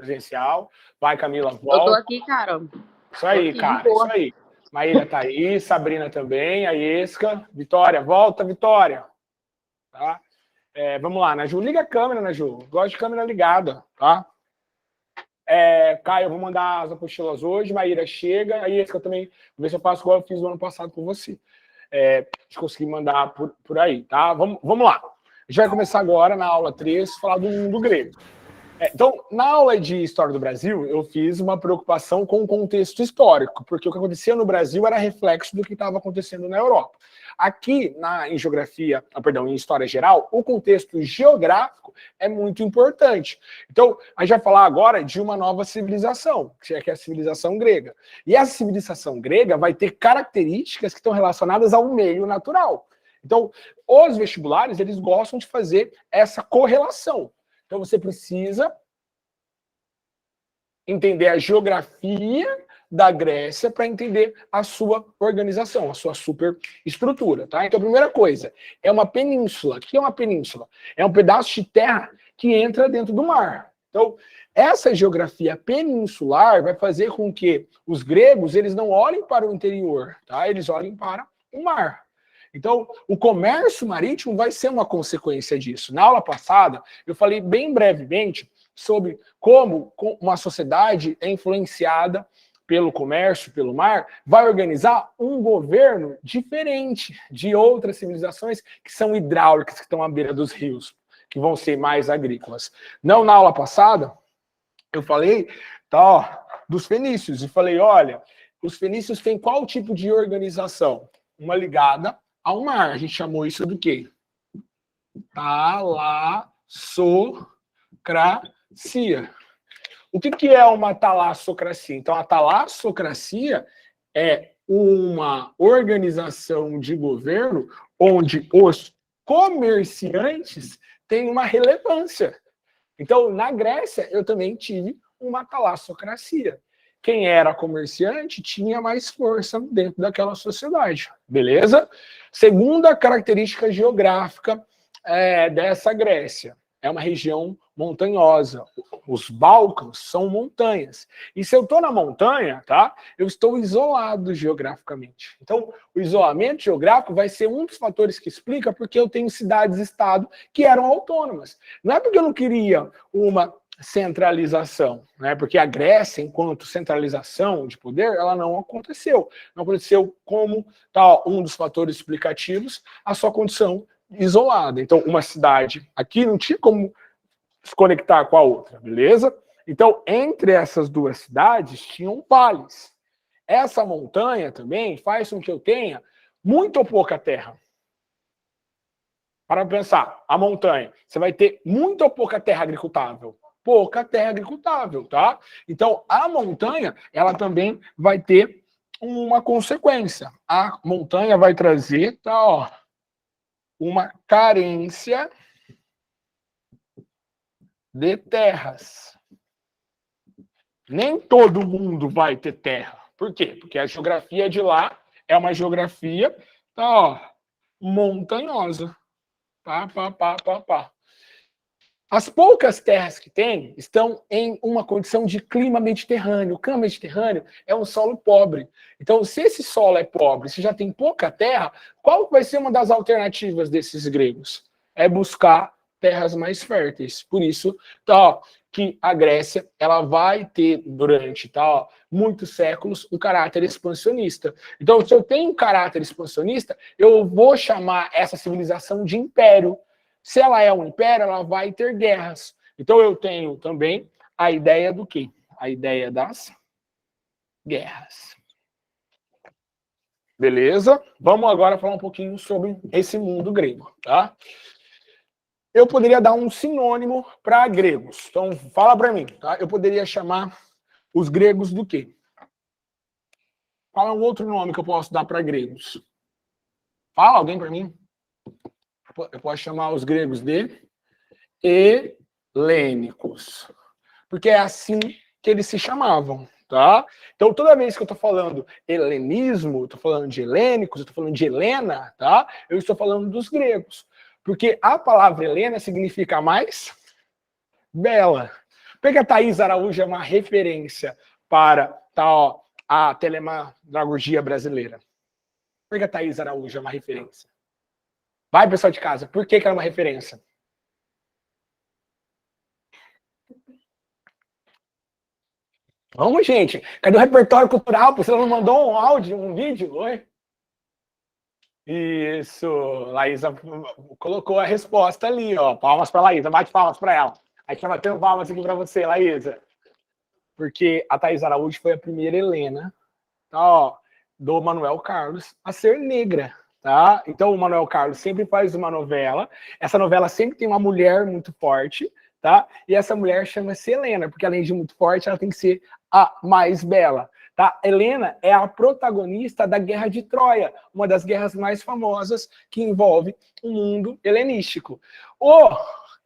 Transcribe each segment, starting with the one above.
presencial. Vai, Camila, volta. Eu tô aqui, Carol. Isso aí, cara, isso aí. Maíra tá aí, Sabrina também, a Iesca. Vitória, volta, Vitória. Tá? Vamos lá, Naju. Liga a câmera, Naju. Gosto de câmera ligada, tá? Caio, eu vou mandar as apostilas hoje. Maíra chega. A Iesca também. Vou ver se eu faço igual eu fiz no ano passado com você. De conseguir mandar por aí, tá? Vamos lá. A gente vai começar agora, na aula 3, falar do mundo grego. Então, na aula de História do Brasil, eu fiz uma preocupação com o contexto histórico, porque o que acontecia no Brasil era reflexo do que estava acontecendo na Europa. Aqui, em História Geral, o contexto geográfico é muito importante. Então, a gente vai falar agora de uma nova civilização, que é a civilização grega. E essa civilização grega vai ter características que estão relacionadas ao meio natural. Então, os vestibulares, eles gostam de fazer essa correlação. Então, você precisa entender a geografia da Grécia para entender a sua organização, a sua superestrutura, tá? Então, a primeira coisa, é uma península. O que é uma península? É um pedaço de terra que entra dentro do mar. Então, essa geografia peninsular vai fazer com que os gregos, eles não olhem para o interior, tá? Eles olhem para o mar. Então, o comércio marítimo vai ser uma consequência disso. Na aula passada, eu falei bem brevemente sobre como uma sociedade é influenciada pelo comércio, pelo mar, vai organizar um governo diferente de outras civilizações que são hidráulicas, que estão à beira dos rios, que vão ser mais agrícolas. Não, na aula passada, eu falei dos fenícios, e falei, olha, os fenícios têm qual tipo de organização? Uma ligada ao mar. A gente chamou isso do quê? Talassocracia. O que é uma talassocracia? Então, a talassocracia é uma organização de governo onde os comerciantes têm uma relevância. Então, na Grécia, eu também tive uma talassocracia. Quem era comerciante tinha mais força dentro daquela sociedade, beleza? Segunda característica geográfica dessa Grécia, é uma região montanhosa. Os Balcãs são montanhas. E se eu estou na montanha, tá? Eu estou isolado geograficamente. Então, o isolamento geográfico vai ser um dos fatores que explica porque eu tenho cidades-estado que eram autônomas. Não é porque eu não queria uma centralização, né? Porque a Grécia, enquanto centralização de poder, ela não aconteceu. Não aconteceu como um dos fatores explicativos a sua condição isolada. Então, uma cidade aqui não tinha como se conectar com a outra, beleza? Então, entre essas duas cidades tinham vales. Essa montanha também faz com que eu tenha muito ou pouca terra. Para pensar, a montanha, você vai ter muito ou pouca terra agricultável? Pouca terra agricultável, tá? Então, a montanha, ela também vai ter uma consequência. A montanha vai trazer, uma carência de terras. Nem todo mundo vai ter terra. Por quê? Porque a geografia de lá é uma geografia montanhosa. As poucas terras que tem estão em uma condição de clima mediterrâneo. O clima mediterrâneo é um solo pobre. Então, se esse solo é pobre, se já tem pouca terra, qual vai ser uma das alternativas desses gregos? É buscar terras mais férteis. Por isso, que a Grécia ela vai ter, durante muitos séculos, um caráter expansionista. Então, se eu tenho um caráter expansionista, eu vou chamar essa civilização de império. Se ela é um império, ela vai ter guerras. Então, eu tenho também a ideia do quê? A ideia das guerras. Beleza? Vamos agora falar um pouquinho sobre esse mundo grego, tá? Eu poderia dar um sinônimo para gregos. Então, fala para mim, tá? Eu poderia chamar os gregos do quê? Fala um outro nome que eu posso dar para gregos. Fala alguém para mim. Eu posso chamar os gregos de helênicos. Porque é assim que eles se chamavam, tá? Então, toda vez que eu estou falando helenismo, eu estou falando de helênicos, eu estou falando de Helena, tá? Eu estou falando dos gregos. Porque a palavra Helena significa mais bela. Por que a Thaís Araújo é uma referência para tal, a telemadragogia brasileira? Por que a Thaís Araújo é uma referência? Vai, pessoal de casa, por que ela é uma referência? Vamos, gente. Cadê o repertório cultural? Você não mandou um áudio, um vídeo? Oi? Isso. Laísa colocou a resposta ali, ó. Palmas para a Laísa. Bate palmas para ela. Aí tá batendo palmas aqui para você, Laísa. Porque a Thaís Araújo foi a primeira Helena, tá, ó, do Manuel Carlos a ser negra. Tá? Então o Manuel Carlos sempre faz uma novela. Essa novela sempre tem uma mulher muito forte. Tá? E essa mulher chama-se Helena, porque além de muito forte, ela tem que ser a mais bela. Tá? Helena é a protagonista da Guerra de Troia, uma das guerras mais famosas que envolve o mundo helenístico. O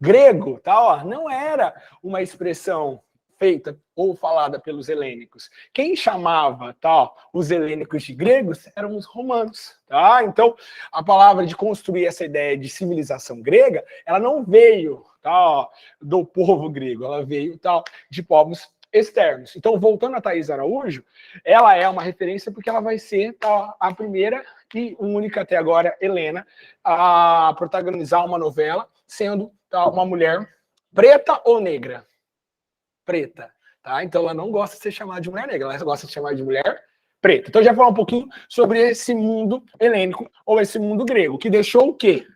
grego, tá, ó, não era uma expressão feita ou falada pelos helênicos. Quem chamava, tá, os helênicos de gregos eram os romanos. Tá? Então, a palavra de construir essa ideia de civilização grega, ela não veio, tá, do povo grego, ela veio, tá, de povos externos. Então, voltando a Thaís Araújo, ela é uma referência porque ela vai ser, tá, a primeira e única até agora Helena a protagonizar uma novela, sendo, tá, uma mulher preta ou negra? Preta. Tá? Então, ela não gosta de ser chamada de mulher negra, ela gosta de ser chamada de mulher preta. Então, já falar um pouquinho sobre esse mundo helênico ou esse mundo grego, que deixou o quê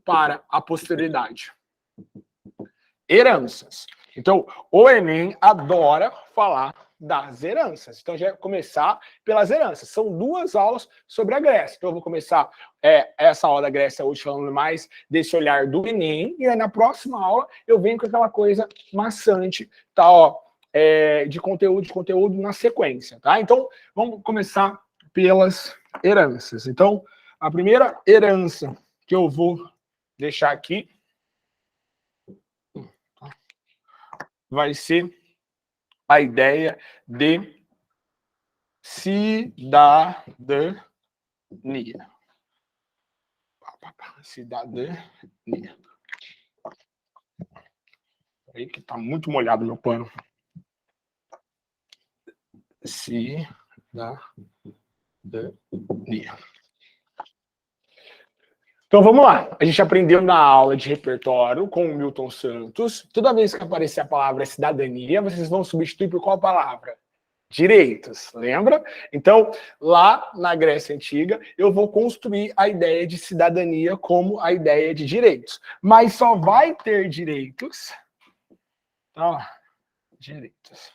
para a posteridade? Heranças. Então, o Enem adora falar das heranças. Então, já vai começar pelas heranças. São 2 aulas sobre a Grécia. Então, eu vou começar essa aula da Grécia hoje falando mais desse olhar do Enem. E aí, na próxima aula, eu venho com aquela coisa maçante, tá, ó, de conteúdo na sequência. Tá? Então, vamos começar pelas heranças. Então, a primeira herança que eu vou deixar aqui vai ser a ideia de cidadania. Cidadania. Aí que tá muito molhado meu pano. Cidadania. Então vamos lá. A gente aprendeu na aula de repertório com o Milton Santos. Toda vez que aparecer a palavra cidadania, vocês vão substituir por qual palavra? Direitos, lembra? Então, lá na Grécia Antiga, eu vou construir a ideia de cidadania como a ideia de direitos. Mas só vai ter direitos. Tá? Direitos.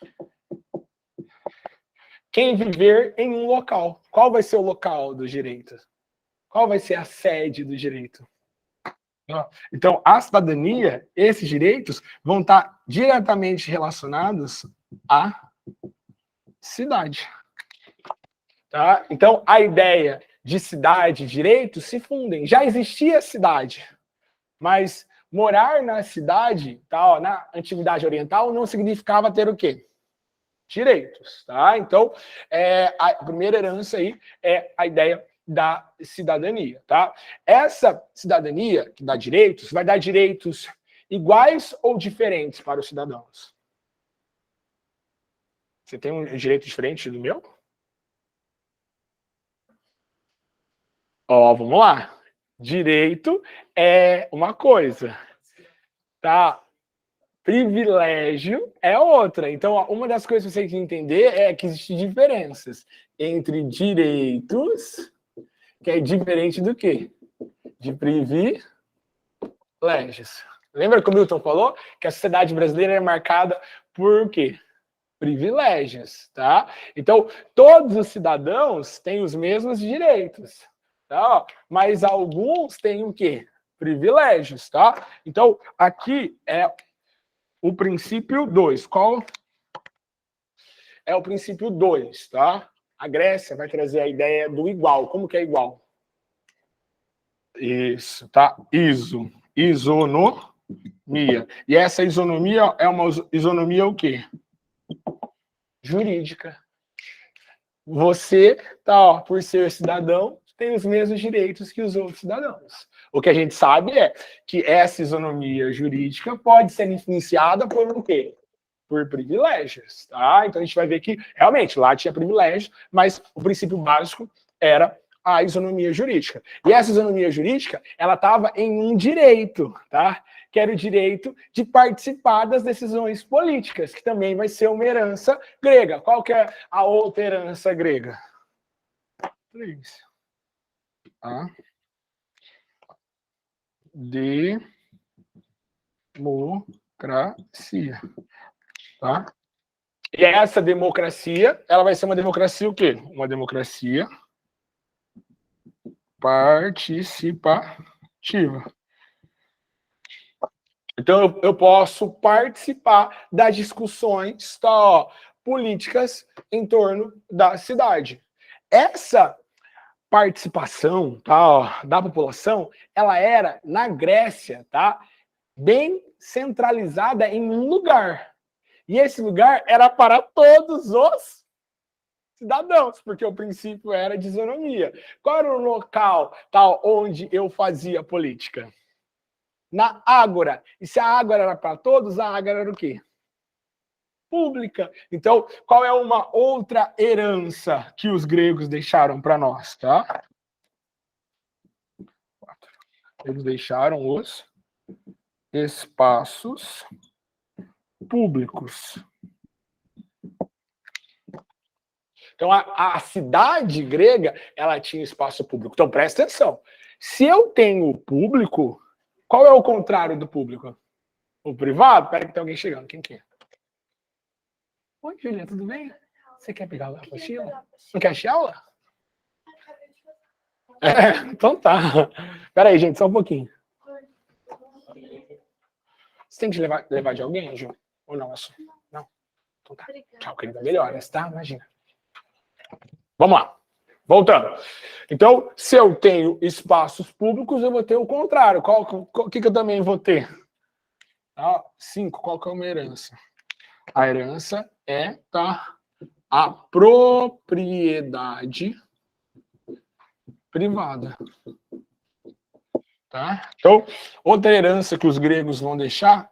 Quem viver em um local. Qual vai ser o local dos direitos? Qual vai ser a sede do direito? Então, a cidadania, esses direitos, vão estar diretamente relacionados à cidade. Tá? Então, a ideia de cidade e direito se fundem. Já existia cidade, mas morar na cidade, tá, ó, na antiguidade oriental, não significava ter o quê? Direitos. Tá? Então, a primeira herança aí é a ideia da cidadania, tá? Essa cidadania que dá direitos, vai dar direitos iguais ou diferentes para os cidadãos? Você tem um direito diferente do meu? Ó, vamos lá. Direito é uma coisa, tá? Privilégio é outra. Então, uma das coisas que você tem que entender é que existem diferenças entre direitos, que é diferente do quê? De privilégios. Lembra que o Milton falou que a sociedade brasileira é marcada por quê? Privilégios, tá? Então, todos os cidadãos têm os mesmos direitos, tá? Mas alguns têm o quê? Privilégios, tá? Então, aqui é o princípio 2. Qual é o princípio 2, tá? A Grécia vai trazer a ideia do igual. Como que é igual? Isso, tá? Isonomia. E essa isonomia é uma isonomia o quê? Jurídica. Você, tá, ó, por ser cidadão, tem os mesmos direitos que os outros cidadãos. O que a gente sabe é que essa isonomia jurídica pode ser influenciada por o quê? por privilégios, tá? Então a gente vai ver que realmente lá tinha privilégio, mas o princípio básico era a isonomia jurídica. E essa isonomia jurídica, ela estava em um direito, tá? Que era o direito de participar das decisões políticas, que também vai ser uma herança grega. Qual que é a outra herança grega? 3. A democracia, tá? E essa democracia, ela vai ser uma democracia o quê? Uma democracia participativa. Então, eu posso participar das discussões, tá, ó, políticas em torno da cidade. Essa participação, tá, ó, da população, ela era, na Grécia, tá, bem centralizada em um lugar. E esse lugar era para todos os cidadãos, porque o princípio era de isonomia. Qual era o local, tá, onde eu fazia política? Na ágora. E se a ágora era para todos, a ágora era o quê? Pública. Então, qual é uma outra herança que os gregos deixaram para nós, tá? Eles deixaram os espaços públicos. Então, a cidade grega, ela tinha espaço público. Então, presta atenção. Se eu tenho público, qual é o contrário do público? O privado? Espera que tem alguém chegando. Quem que é? Oi, Julia, tudo bem? Você quer pegar a apostila? Não quer assistir aula? Então tá. Espera aí, gente, só um pouquinho. Você tem que levar de alguém, Ju? Ou não? Não? Então tá. Tchau, querida. Melhoras, tá? Imagina. Vamos lá. Voltando. Então, se eu tenho espaços públicos, eu vou ter o contrário. O que eu também vou ter? 5. Qual que é uma herança? A herança é, tá, a propriedade privada. Tá? Então, outra herança que os gregos vão deixar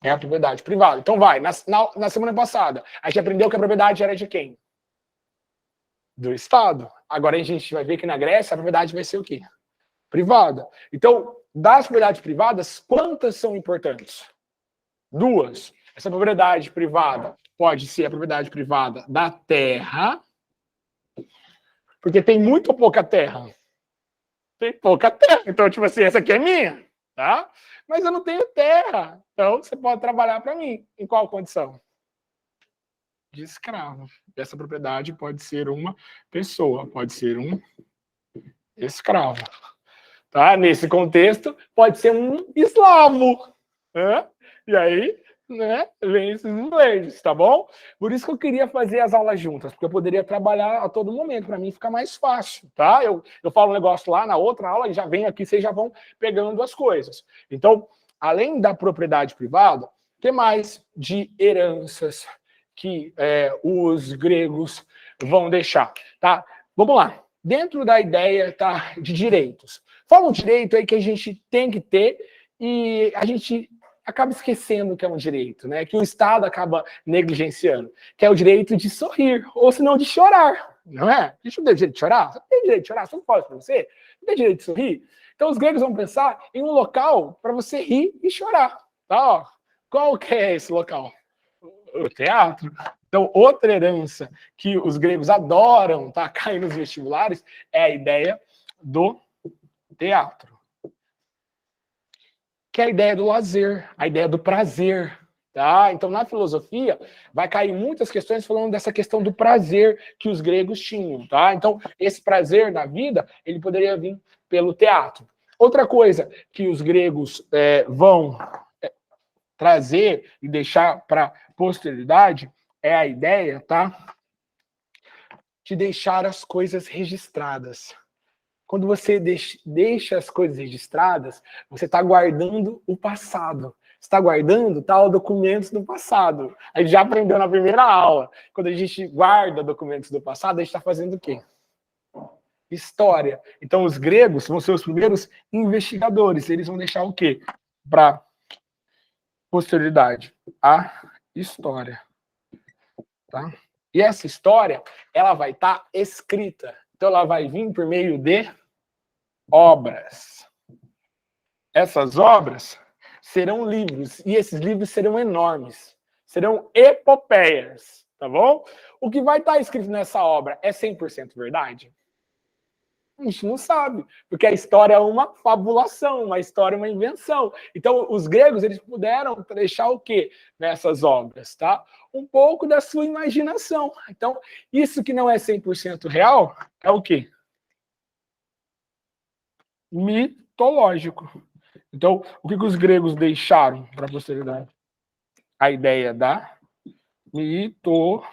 é a propriedade privada. Então vai, na semana passada, a gente aprendeu que a propriedade era de quem? Do Estado. Agora a gente vai ver que na Grécia a propriedade vai ser o quê? Privada. Então, das propriedades privadas, quantas são importantes? 2. Essa propriedade privada pode ser a propriedade privada da terra, porque tem muito ou pouca terra? Tem pouca terra. Então, tipo assim, essa aqui é minha, tá? Mas eu não tenho terra. Então, você pode trabalhar para mim. Em qual condição? De escravo. Essa propriedade pode ser uma pessoa, pode ser um escravo. Tá? Nesse contexto, pode ser um escravo. Né? E aí, né, vem esses ingleses, tá bom? Por isso que eu queria fazer as aulas juntas, porque eu poderia trabalhar a todo momento, para mim fica mais fácil, tá? Eu falo um negócio lá na outra aula e já venho aqui, vocês já vão pegando as coisas. Então, além da propriedade privada, o que mais de heranças que os gregos vão deixar, tá? Vamos lá. Dentro da ideia, tá, de direitos. Fala um direito aí que a gente tem que ter e a gente acaba esquecendo que é um direito, né? Que o Estado acaba negligenciando, que é o direito de sorrir, ou se não de chorar, não é? A gente não tem direito de chorar? Você não tem direito de chorar? Você não pode para você? Não tem direito de sorrir? Então os gregos vão pensar em um local para você rir e chorar, tá? Ó, qual que é esse local? O teatro. Então, outra herança que os gregos adoram, tá? Cair nos vestibulares, é a ideia do teatro. Que é a ideia do lazer, a ideia do prazer, tá? Então, na filosofia, vai cair muitas questões falando dessa questão do prazer que os gregos tinham, tá? Então, esse prazer na vida, ele poderia vir pelo teatro. Outra coisa que os gregos vão trazer e deixar para a posteridade é a ideia, tá? De deixar as coisas registradas. Quando você deixa as coisas registradas, você está guardando o passado. Você está guardando documentos do passado. A gente já aprendeu na primeira aula. Quando a gente guarda documentos do passado, a gente está fazendo o quê? História. Então, os gregos vão ser os primeiros investigadores. Eles vão deixar o quê? Para posterioridade. A história. Tá? E essa história, ela vai estar escrita. Então, ela vai vir por meio de obras. Essas obras serão livros, e esses livros serão enormes. Serão epopeias, tá bom? O que vai estar escrito nessa obra é 100% verdade? A gente não sabe, porque a história é uma fabulação, uma história é uma invenção. Então, os gregos, eles puderam deixar o quê nessas obras, tá? Um pouco da sua imaginação. Então, isso que não é 100% real, é o quê? Mitológico. Então, o que os gregos deixaram para a posteridade? A ideia da mitologia.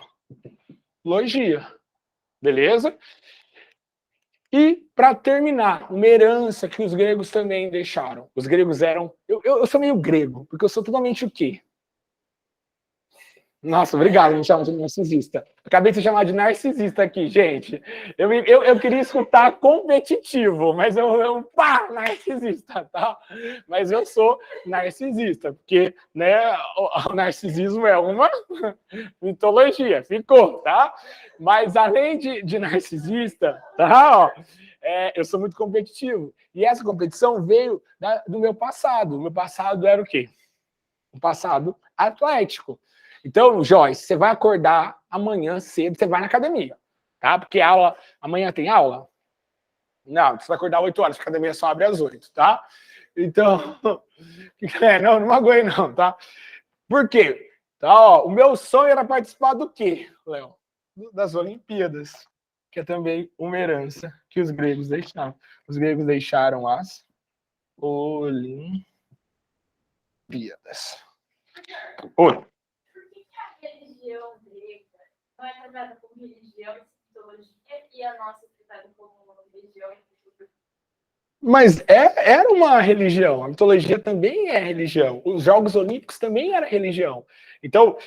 Beleza? E, para terminar, uma herança que os gregos também deixaram. Os gregos eram... Eu sou meio grego, porque eu sou totalmente o quê? Nossa, obrigado, me chama de narcisista. Acabei de se chamar de narcisista aqui, gente. Eu queria escutar competitivo, mas pá, narcisista, tá? Mas eu sou narcisista, porque, né, o narcisismo é uma mitologia, ficou, tá? Mas além de narcisista, tá? Ó, eu sou muito competitivo. E essa competição veio do meu passado. O meu passado era o quê? Um passado atlético. Então, Joyce, você vai acordar amanhã cedo, você vai na academia, tá? Porque amanhã tem aula? Não, você vai acordar 8 horas, a academia só abre às 8, tá? Então, não magoei não, tá? Por quê? Tá, ó, o meu sonho era participar do quê, Léo? Das Olimpíadas, que é também uma herança que os gregos deixaram. Os gregos deixaram as Olimpíadas. Oi. Religião grega não é tratada como religião e mitologia, e a nossa é tratada como religião e cultura. Mas era uma religião, a mitologia também é religião, os Jogos Olímpicos também era religião. Então,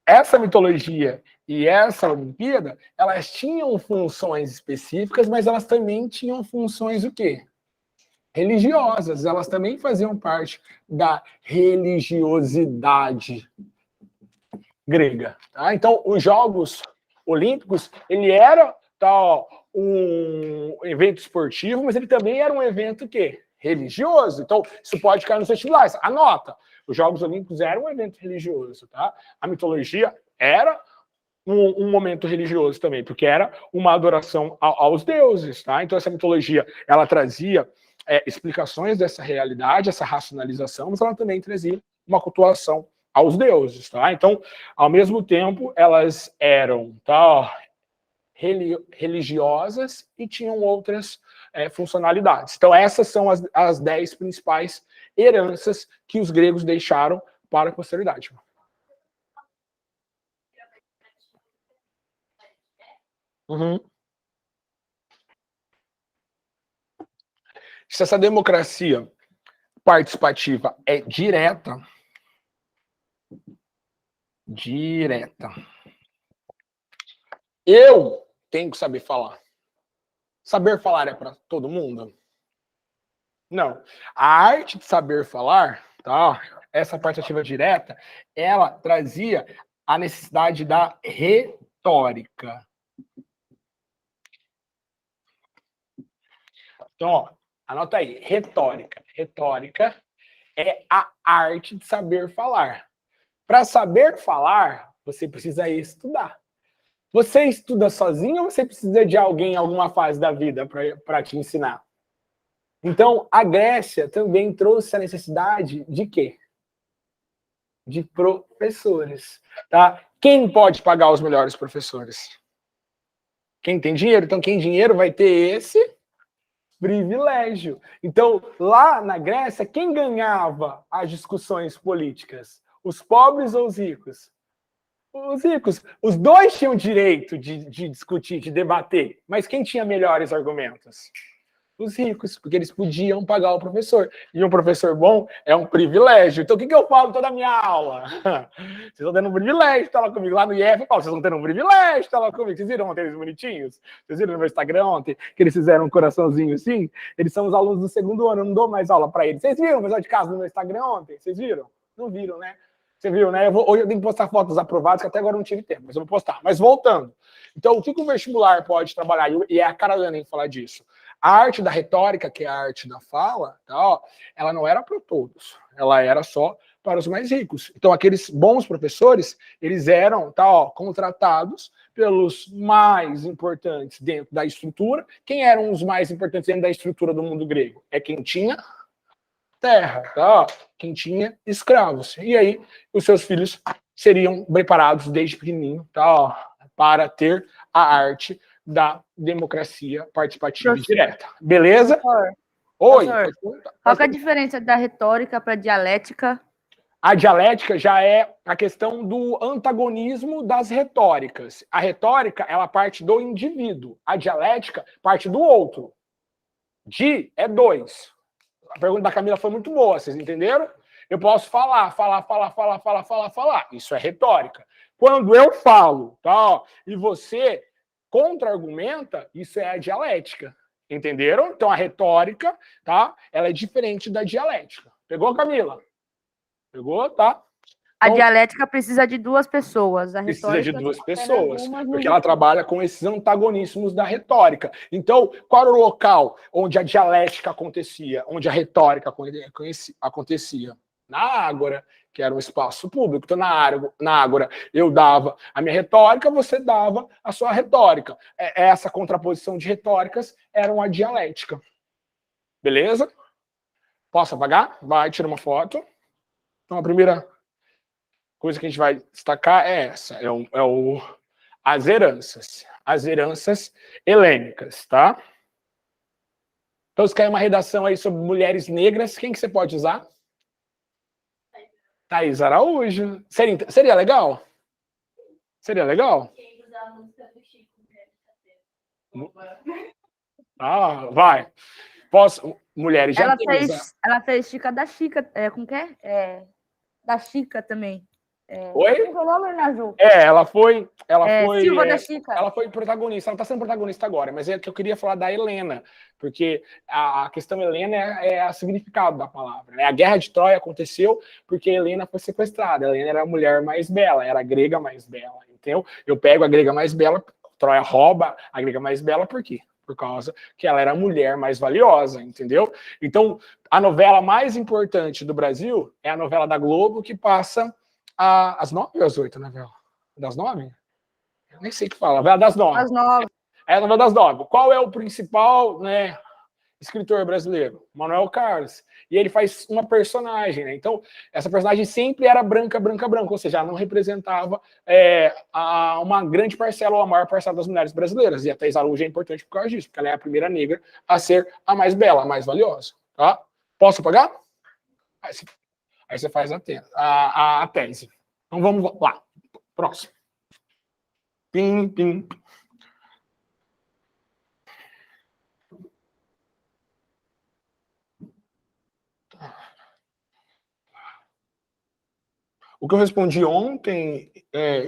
essa mitologia e essa Olimpíada, elas tinham funções específicas, mas elas também tinham funções o quê? Religiosas, elas também faziam parte da religiosidade grega. Tá? Então, os Jogos Olímpicos, ele era um evento esportivo, mas ele também era um evento quê? Religioso. Então, isso pode cair nos vestibulares. Anota, os Jogos Olímpicos eram um evento religioso. Tá? A mitologia era um momento religioso também, porque era uma adoração aos deuses. Tá? Então, essa mitologia, ela trazia explicações dessa realidade, essa racionalização, mas ela também trazia uma cultuação aos deuses, tá? Então, ao mesmo tempo, elas eram religiosas e tinham outras funcionalidades. Então, essas são as 10 principais heranças que os gregos deixaram para a posteridade. Uhum. Se essa democracia participativa é direta, eu tenho que saber falar. Saber falar é para todo mundo? Não. A arte de saber falar, tá? Essa participativa direta, ela trazia a necessidade da retórica. Então, ó, anota aí, retórica. Retórica é a arte de saber falar. Para saber falar, você precisa estudar. Você estuda sozinho ou você precisa de alguém em alguma fase da vida para te ensinar? Então, a Grécia também trouxe a necessidade de quê? De professores. Tá? Quem pode pagar os melhores professores? Quem tem dinheiro. Então, quem tem dinheiro vai ter esse privilégio. Então, lá na Grécia, quem ganhava as discussões políticas? Os pobres ou os ricos? Os ricos. Os dois tinham direito de discutir, de debater, mas quem tinha melhores argumentos? Os ricos, porque eles podiam pagar o professor. E um professor bom é um privilégio. Então, o que eu falo toda a minha aula? Vocês estão tendo um privilégio de estar lá comigo. Lá no IF, eu falo, vocês estão tendo um privilégio de estar lá comigo. Vocês viram ontem eles bonitinhos? Vocês viram no meu Instagram ontem que eles fizeram um coraçãozinho assim? Eles são os alunos do segundo ano, eu não dou mais aula para eles. Vocês viram o pessoal de casa no meu Instagram ontem? Vocês viram? Não viram, né? Você viu, né? Hoje eu tenho que postar fotos aprovadas, que até agora eu não tive tempo, mas eu vou postar. Mas voltando. Então, o que o vestibular pode trabalhar? E é a Carolina em falar disso. A arte da retórica, que é a arte da fala, tá, ó, ela não era para todos. Ela era só para os mais ricos. Então, aqueles bons professores, eles eram, tá, ó, contratados pelos mais importantes dentro da estrutura. Quem eram os mais importantes dentro da estrutura do mundo grego? É quem tinha terra, tá? Quem tinha escravos. E aí, os seus filhos seriam preparados desde pequenininho, tá? Para ter a arte da democracia participativa e direta. Beleza? Professor, Oi. professor, qual que é a diferença da retórica para a dialética? A dialética já é a questão do antagonismo das retóricas. A retórica, ela parte do indivíduo. A dialética parte do outro. De é dois. A pergunta da Camila foi muito boa, vocês entenderam? Eu posso falar. Isso é retórica. Quando eu falo, tá, e você contra-argumenta, isso é a dialética. Entenderam? Então a retórica, tá? Ela é diferente da dialética. Pegou, Camila? Pegou, tá? A Então, dialética precisa de duas pessoas. A precisa de retórica duas apenas pessoas, uma porque ela trabalha com esses antagonismos da retórica. Então, qual era o local onde a dialética acontecia, onde a retórica acontecia? Na Ágora, que era um espaço público. Então, na Ágora, eu dava a minha retórica, você dava a sua retórica. Essa contraposição de retóricas era uma dialética. Beleza? Posso apagar? Vai, tira uma foto. Então, a primeira coisa que a gente vai destacar é essa, as heranças helênicas, tá? Então, se cair uma redação aí sobre mulheres negras, quem que você pode usar? Thaís Araújo. Seria legal? Seria legal? Quem usar a música do Chico, Vai. Mulheres já ela fez Chica da Chica, como que é? Da Chica também. Oi? O nome, Naju? Ela foi Silva da Chica. Ela foi protagonista, ela está sendo protagonista agora, mas é que eu queria falar da Helena, porque a questão Helena é o significado da palavra. Né? A Guerra de Troia aconteceu porque Helena foi sequestrada. Helena era a mulher mais bela, era a grega mais bela. Então, eu pego a grega mais bela, Troia rouba a grega mais bela, por quê? Por causa que ela era a mulher mais valiosa, entendeu? Então, a novela mais importante do Brasil é a novela da Globo, que passa às 9 ou às 8, novela? Das 9? Eu nem sei o que fala. Novela das 9. As novas. É a novela das 9. Qual é o principal, né, escritor brasileiro? Manuel Carlos. E ele faz uma personagem, né? Então, essa personagem sempre era branca, ou seja, ela não representava uma grande parcela ou a maior parcela das mulheres brasileiras. E a Thaís Araújo é importante por causa disso, porque ela é a primeira negra a ser a mais bela, a mais valiosa. Tá? Posso apagar? Aí você faz a tese. Então vamos lá. Próximo. Pim, pim. O que eu respondi ontem,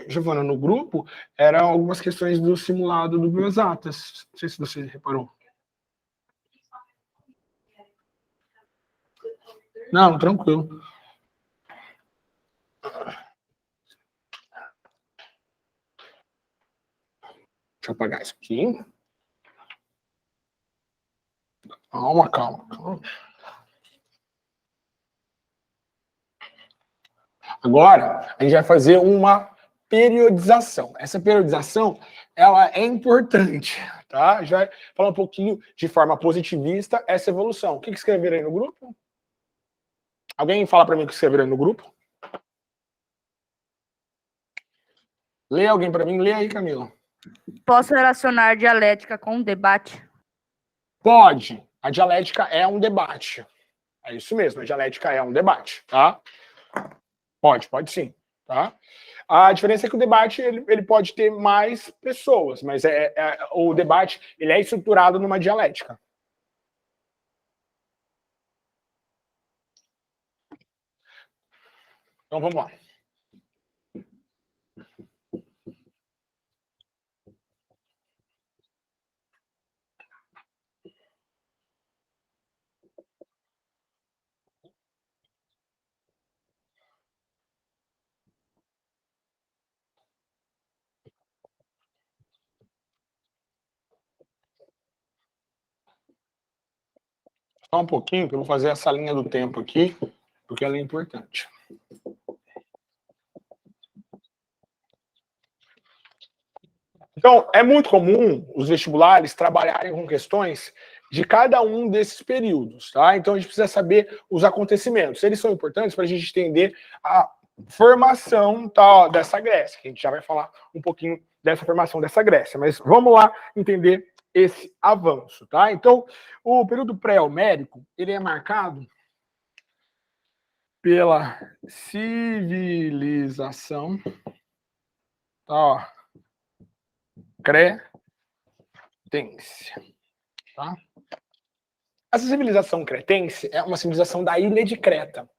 Giovana, no grupo, eram algumas questões do simulado do Bioexatas. Não sei se você reparou. Não, tranquilo. Deixa eu apagar isso aqui. Calma. Agora, a gente vai fazer uma periodização. Essa periodização, ela é importante, tá? Já falar um pouquinho de forma positivista essa evolução. O que escreveram aí no grupo? Alguém fala para mim o que escreveram aí no grupo? Lê alguém para mim? Lê aí, Camila. Posso relacionar dialética com debate? Pode. A dialética é um debate. É isso mesmo, a dialética é um debate, tá? Pode sim, tá? A diferença é que o debate ele pode ter mais pessoas, mas o debate ele é estruturado numa dialética. Então vamos lá. Só um pouquinho, que eu vou fazer essa linha do tempo aqui, porque ela é importante. Então, é muito comum os vestibulares trabalharem com questões de cada um desses períodos, tá? Então, a gente precisa saber os acontecimentos. Eles são importantes para a gente entender a formação dessa Grécia, que a gente já vai falar um pouquinho dessa formação dessa Grécia. Mas vamos lá entender esse avanço, tá? Então, o período pré-homérico, ele é marcado pela civilização, tá, ó, cretense, tá? Essa civilização cretense é uma civilização da ilha de Creta.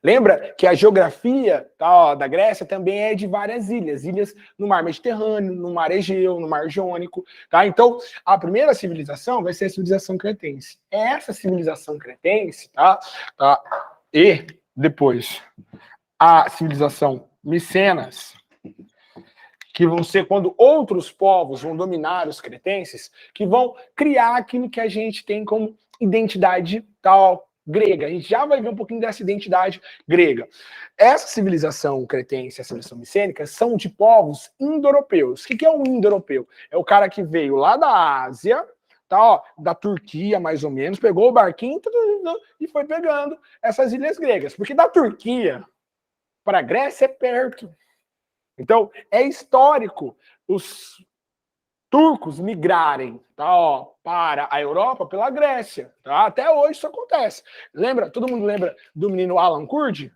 Lembra que a geografia da Grécia também é de várias ilhas. Ilhas no mar Mediterrâneo, no mar Egeu, no mar Jônico. Tá? Então, a primeira civilização vai ser a civilização cretense. Essa civilização cretense, e depois a civilização Micenas, que vão ser quando outros povos vão dominar os cretenses, que vão criar aquilo que a gente tem como identidade grega. A gente já vai ver um pouquinho dessa identidade grega. Essa civilização cretense e a civilização micênica são de povos indo-europeus. O que é um indo-europeu? É o cara que veio lá da Ásia, da Turquia, mais ou menos, pegou o barquinho e foi pegando essas ilhas gregas. Porque da Turquia para a Grécia é perto. Então, é histórico os turcos migrarem para a Europa pela Grécia. Tá? Até hoje isso acontece. Lembra? Todo mundo lembra do menino Alan Kurdi?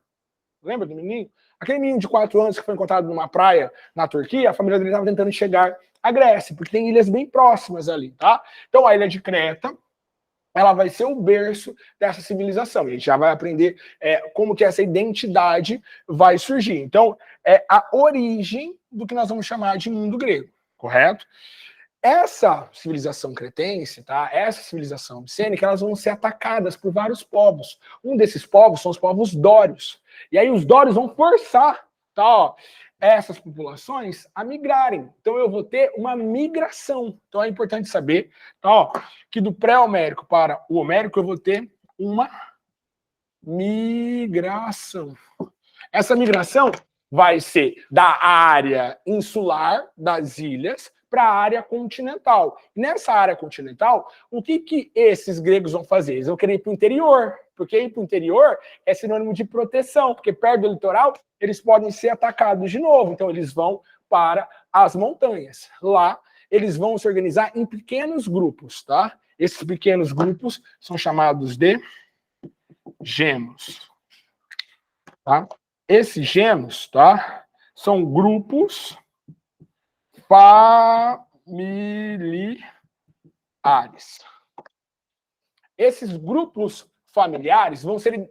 Lembra do menino? Aquele menino de 4 anos que foi encontrado numa praia na Turquia, a família dele estava tentando chegar à Grécia, porque tem ilhas bem próximas ali. Tá? Então, a ilha de Creta, ela vai ser o berço dessa civilização. A gente já vai aprender como que essa identidade vai surgir. Então, é a origem do que nós vamos chamar de mundo grego, correto? Essa civilização cretense, essa civilização micênica, elas vão ser atacadas por vários povos. Um desses povos são os povos dórios. E aí os dórios vão forçar essas populações a migrarem. Então eu vou ter uma migração. Então é importante saber que do pré-homérico para o homérico eu vou ter uma migração. Essa migração vai ser da área insular das ilhas para a área continental. Nessa área continental, o que esses gregos vão fazer? Eles vão querer ir para o interior, porque ir para o interior é sinônimo de proteção, porque perto do litoral eles podem ser atacados de novo. Então eles vão para as montanhas. Lá eles vão se organizar em pequenos grupos, tá? Esses pequenos grupos são chamados de gemos, tá? Esses gemos, são grupos familiares. Esses grupos familiares vão ser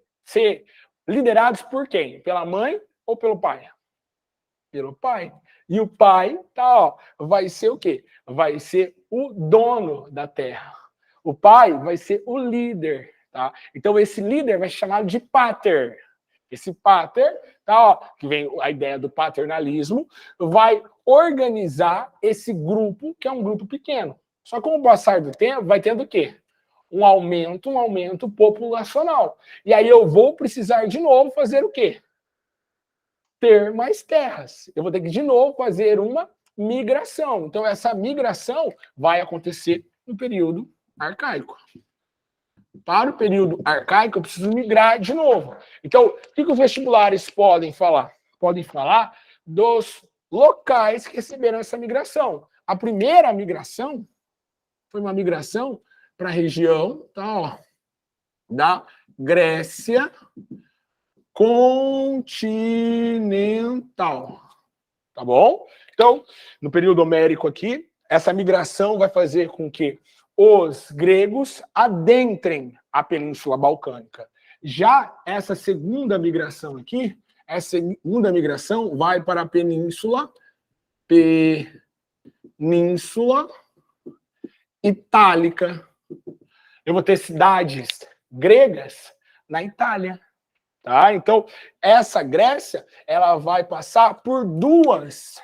liderados por quem? Pela mãe ou pelo pai? Pelo pai. E o pai vai ser o quê? Vai ser o dono da terra. O pai vai ser o líder. Tá? Então, esse líder vai ser chamado de pater. Esse pater, que vem a ideia do paternalismo, vai organizar esse grupo, que é um grupo pequeno. Só que com o passar do tempo, vai tendo o quê? Um aumento populacional. E aí eu vou precisar de novo fazer o quê? Ter mais terras. Eu vou ter que de novo fazer uma migração. Então essa migração vai acontecer no período arcaico. Para o período arcaico, eu preciso migrar de novo. Então, o que os vestibulares podem falar? Podem falar dos locais que receberam essa migração. A primeira migração foi uma migração para a região da Grécia continental. Tá bom? Então, no período homérico aqui, essa migração vai fazer com que os gregos adentrem a Península Balcânica. Já essa segunda migração aqui, essa segunda migração vai para a Península Itálica. Eu vou ter cidades gregas na Itália. Tá? Então, essa Grécia, ela vai passar por 2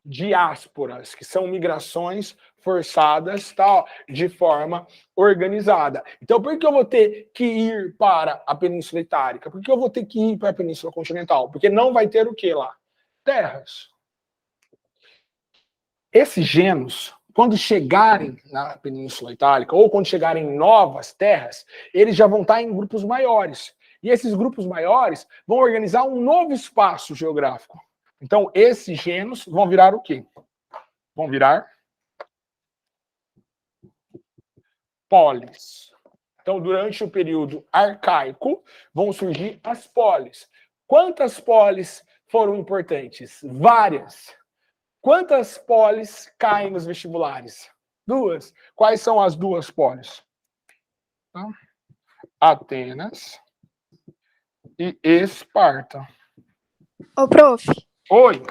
diásporas, que são migrações forçadas, tá, de forma organizada. Então, por que eu vou ter que ir para a Península Itálica? Por que eu vou ter que ir para a Península Continental? Porque não vai ter o que lá? Terras. Esses genos, quando chegarem na Península Itálica, ou quando chegarem em novas terras, eles já vão estar em grupos maiores. E esses grupos maiores vão organizar um novo espaço geográfico. Então, esses genos vão virar o quê? Vão virar polis. Então, durante o período arcaico, vão surgir as polis. Quantas polis foram importantes? Várias. Quantas polis caem nos vestibulares? 2. Quais são as 2 polis? Atenas e Esparta. Ô, prof. Oi.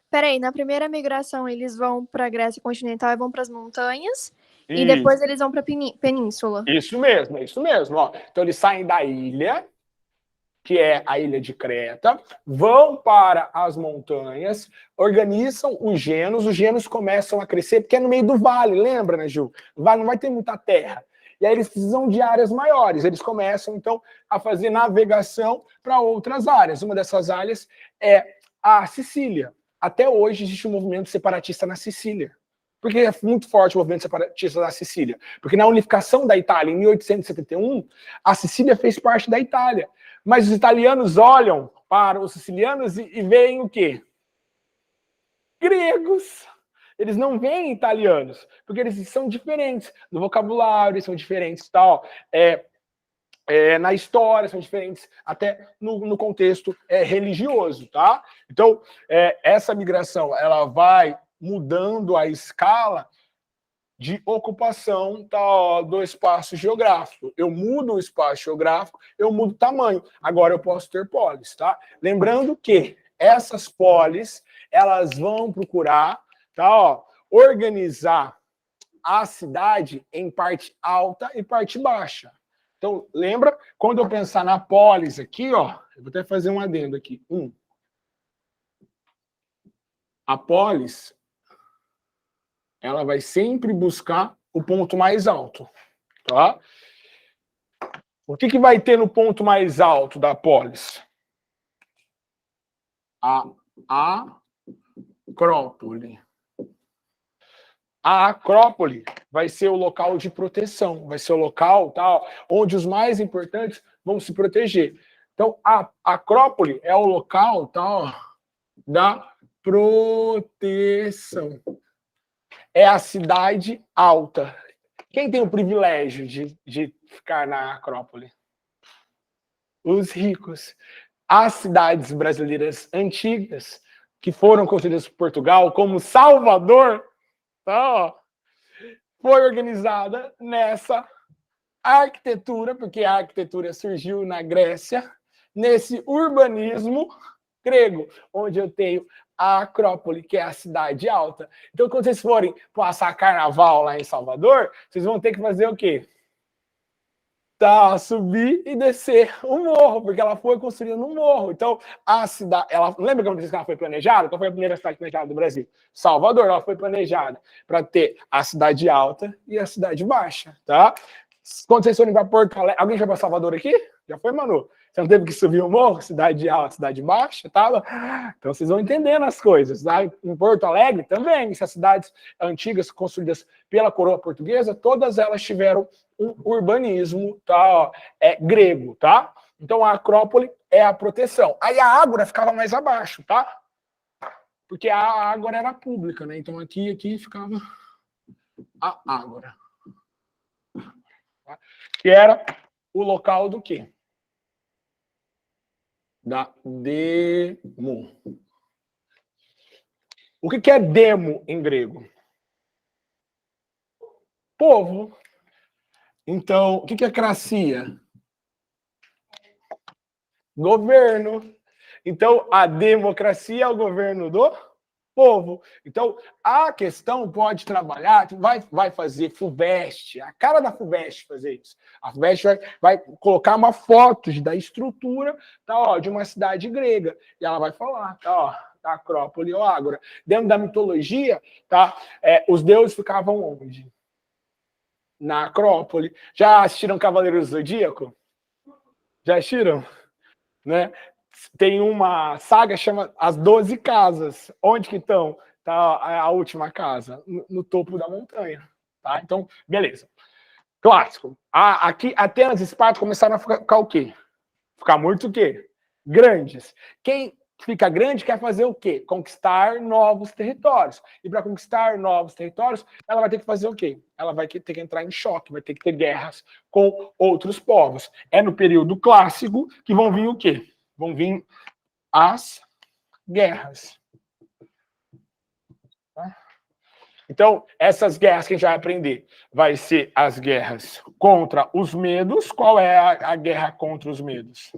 Peraí, na primeira migração eles vão para a Grécia continental e vão para as montanhas, e Isso. depois eles vão para a península. Isso mesmo. Ó. Então eles saem da ilha, que é a ilha de Creta, vão para as montanhas, organizam os genos começam a crescer, porque é no meio do vale, lembra, né, Gil? O vale não vai ter muita terra. E aí eles precisam de áreas maiores. Eles começam, então, a fazer navegação para outras áreas. Uma dessas áreas é a Sicília. Até hoje existe um movimento separatista na Sicília. Por que é muito forte o movimento separatista na Sicília? Porque na unificação da Itália, em 1871, a Sicília fez parte da Itália. Mas os italianos olham para os sicilianos e veem o quê? Gregos. Eles não veem italianos, porque eles são diferentes no vocabulário, eles são diferentes tal, na história, são diferentes até no contexto religioso, tá? Então, essa migração, ela vai mudando a escala de ocupação do espaço geográfico. Eu mudo o espaço geográfico, eu mudo o tamanho. Agora eu posso ter polis, tá? Lembrando que essas polis, elas vão procurar, tá, organizar a cidade em parte alta e parte baixa. Então, lembra? Quando eu pensar na polis aqui, ó, eu vou até fazer um adendo aqui. A polis, ela vai sempre buscar o ponto mais alto, tá? O que vai ter no ponto mais alto da polis? A acrópole. A acrópole vai ser o local de proteção, vai ser o local tal, onde os mais importantes vão se proteger. Então, a acrópole é o local tal, da proteção. É a cidade alta. Quem tem o privilégio de ficar na acrópole? Os ricos. As cidades brasileiras antigas, que foram construídas por Portugal, como Salvador, foi organizada nessa arquitetura, porque a arquitetura surgiu na Grécia, nesse urbanismo grego, onde eu tenho a Acrópole, que é a cidade alta. Então, quando vocês forem passar carnaval lá em Salvador, vocês vão ter que fazer o quê? Subir e descer o morro, porque ela foi construída no morro. Então, a cidade... lembra como disse que ela foi planejada? Qual foi a primeira cidade planejada do Brasil? Salvador. Ela foi planejada para ter a cidade alta e a cidade baixa, tá? Quando vocês forem para Porto Alegre... Alguém já foi para Salvador aqui? Já foi, Manu? Você não teve que subir o morro? Cidade alta, cidade baixa, tá? Então, vocês vão entendendo as coisas, tá? Em Porto Alegre também, essas cidades antigas construídas pela coroa portuguesa, todas elas tiveram um urbanismo, tá, grego, tá? Então a Acrópole é a proteção. Aí a Ágora ficava mais abaixo, tá? Porque a Ágora era pública, né? Então aqui ficava a Ágora. Que era o local do quê? Da demo. O que é demo em grego? Povo. Então, o que é cracia? Governo. Então, a democracia é o governo do povo. Então, a questão pode trabalhar, vai fazer FUVEST, a cara da FUVEST fazer isso. A FUVEST vai colocar uma foto da estrutura, tá, ó, de uma cidade grega. E ela vai falar, tá, ó, da Acrópole ou Ágora. Dentro da mitologia, tá? Os deuses ficavam onde? Na Acrópole. Já assistiram Cavaleiros do Zodíaco? Já assistiram? Né? Tem uma saga que chama As 12 Casas. Onde que estão? Tá a última casa? No topo da montanha. Tá? Então, beleza. Clássico. Aqui, Atenas e Esparta começaram a ficar o quê? Ficar muito o quê? Grandes. Quem fica grande quer fazer o quê? Conquistar novos territórios. E para conquistar novos territórios, ela vai ter que fazer o quê? Ela vai ter que entrar em choque, vai ter que ter guerras com outros povos. É no período clássico que vão vir o quê? Vão vir as guerras. Tá? Então, essas guerras que a gente vai aprender vai ser as guerras contra os medos. Qual é a guerra contra os medos?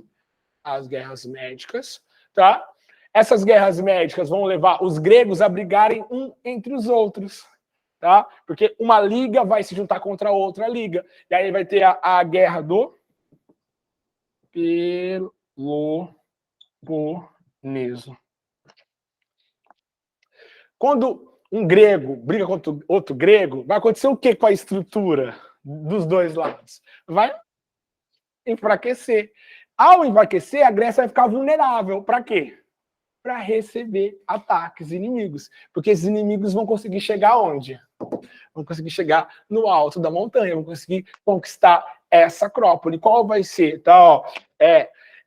As guerras médicas, tá? Essas guerras médicas vão levar os gregos a brigarem um entre os outros, tá? Porque uma liga vai se juntar contra outra liga. E aí vai ter a guerra do Peloponeso. Quando um grego briga contra outro grego, vai acontecer o que com a estrutura dos dois lados? Vai enfraquecer. Ao enfraquecer, a Grécia vai ficar vulnerável. Para quê? Para receber ataques inimigos. Porque esses inimigos vão conseguir chegar onde? Vão conseguir chegar no alto da montanha, vão conseguir conquistar essa Acrópole. Qual vai ser? Tá, ó,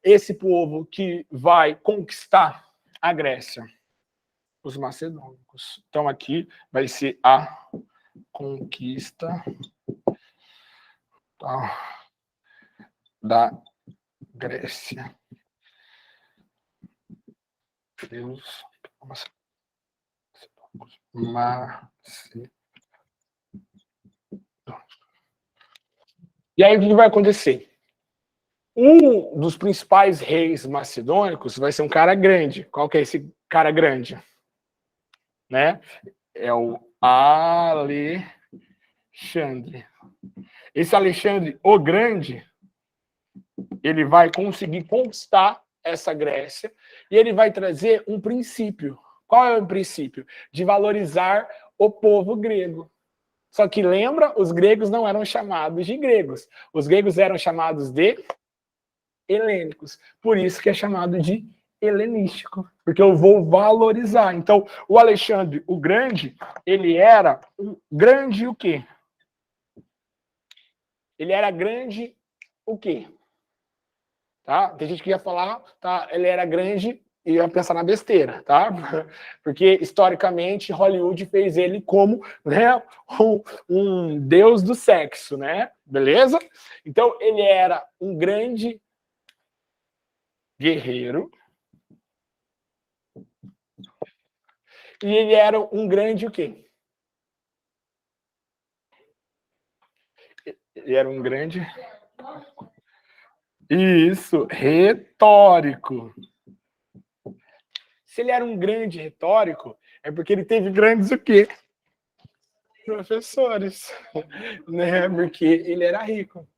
esse povo que vai conquistar a Grécia. Os macedônicos. Então, aqui vai ser a conquista da Grécia. Deus. E aí, o que vai acontecer? Um dos principais reis macedônicos vai ser um cara grande. Qual que é esse cara grande? Né? É o Alexandre. Esse Alexandre o Grande, ele vai conseguir conquistar essa Grécia e ele vai trazer um princípio. Qual é o princípio? De valorizar o povo grego. Só que lembra, os gregos não eram chamados de gregos. Os gregos eram chamados de helênicos. Por isso que é chamado de helenístico, porque eu vou valorizar. Então, o Alexandre o Grande, ele era um grande o quê? Ele era grande o quê? Tá? Tem gente que ia falar, tá? Ele era grande e ia pensar na besteira, tá? Porque, historicamente, Hollywood fez ele como, né, um deus do sexo, né? Beleza? Então, ele era um grande guerreiro, e ele era um grande o quê? Ele era um grande... Isso, retórico. Se ele era um grande retórico, é porque ele teve grandes o quê? Professores. Né? Porque ele era rico.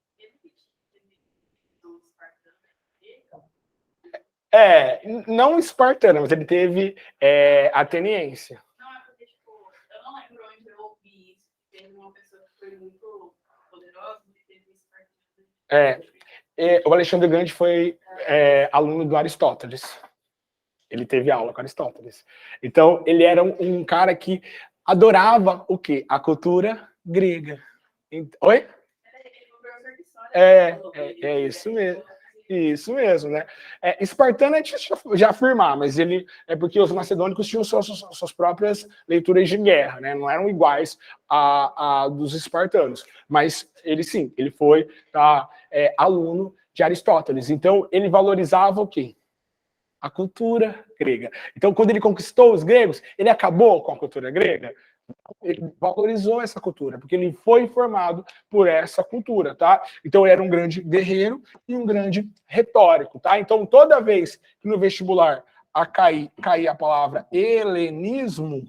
Não espartano, mas ele teve ateniense. Não, é porque, tipo, eu não lembro onde eu ouvi isso. Teve uma pessoa que foi muito poderosa e teve espartano. O Alexandre Grande foi aluno do Aristóteles. Ele teve aula com Aristóteles. Então, ele era um cara que adorava o quê? A cultura grega. Oi? É isso mesmo. Isso mesmo, né? Espartano é difícil já afirmar, mas ele é porque os macedônicos tinham suas próprias leituras de guerra, né? Não eram iguais a dos espartanos. Mas ele sim, ele foi aluno de Aristóteles. Então, ele valorizava o quê? A cultura grega. Então, quando ele conquistou os gregos, ele acabou com a cultura grega? Ele valorizou essa cultura, porque ele foi formado por essa cultura, tá? Então, ele era um grande guerreiro e um grande retórico, tá? Então, toda vez que no vestibular cair a palavra helenismo,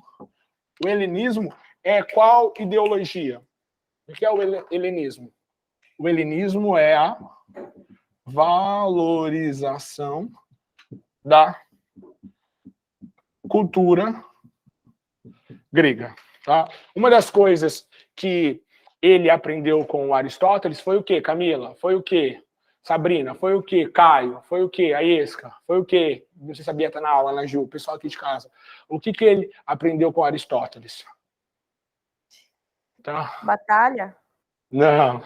o helenismo é qual ideologia? O que é o helenismo? O helenismo é a valorização da cultura grega. Tá? Uma das coisas que ele aprendeu com o Aristóteles foi o quê, Camila? Foi o quê? Sabrina, foi o quê? Caio, foi o quê? A Esca, foi o quê? Você sabia estar na aula, na Ju, o pessoal aqui de casa. O que ele aprendeu com Aristóteles? Tá? Batalha? Não,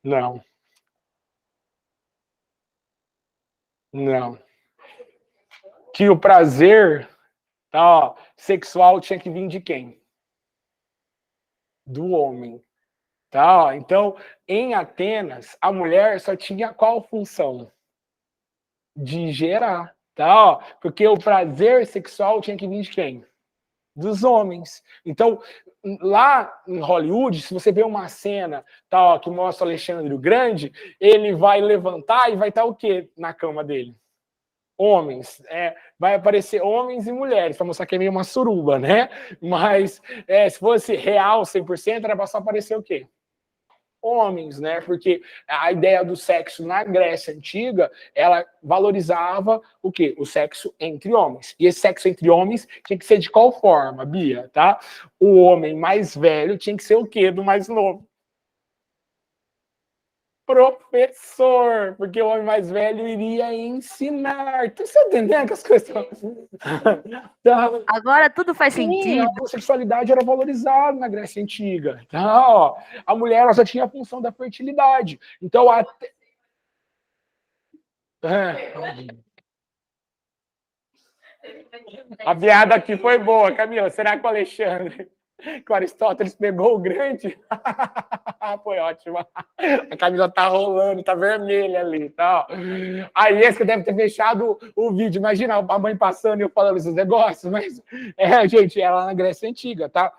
não, não. Que o prazer, tá, ó, sexual tinha que vir de quem? Do homem. Tá, ó. Então, em Atenas, a mulher só tinha qual função? De gerar, tá? Ó, porque o prazer sexual tinha que vir de quem? Dos homens. Então, lá em Hollywood, se você vê uma cena tá, ó, que mostra o Alexandre o Grande, ele vai levantar e vai estar o quê na cama dele? Homens. Vai aparecer homens e mulheres, para mostrar que é meio uma suruba, né? Mas se fosse real 100%, era para só aparecer o quê? Homens, né? Porque a ideia do sexo na Grécia Antiga, ela valorizava o quê? O sexo entre homens. E esse sexo entre homens tinha que ser de qual forma, Bia, tá? O homem mais velho tinha que ser o quê do mais novo? Professor, porque o homem mais velho iria ensinar. Tá você entendendo que as coisas estão... Agora tudo faz Sim, sentido. a homossexualidade era valorizada na Grécia Antiga. Tá? Ó, a mulher ela só tinha a função da fertilidade. Então, até... A piada aqui foi boa, Camila. Será que o Alexandre, que o Aristóteles pegou o grande? Foi ótima. A camisa tá rolando, tá vermelha ali. Tá? Aí esse que deve ter fechado o vídeo. Imagina a mãe passando e eu falando esses negócios. Mas, gente, ela na Grécia Antiga, tá?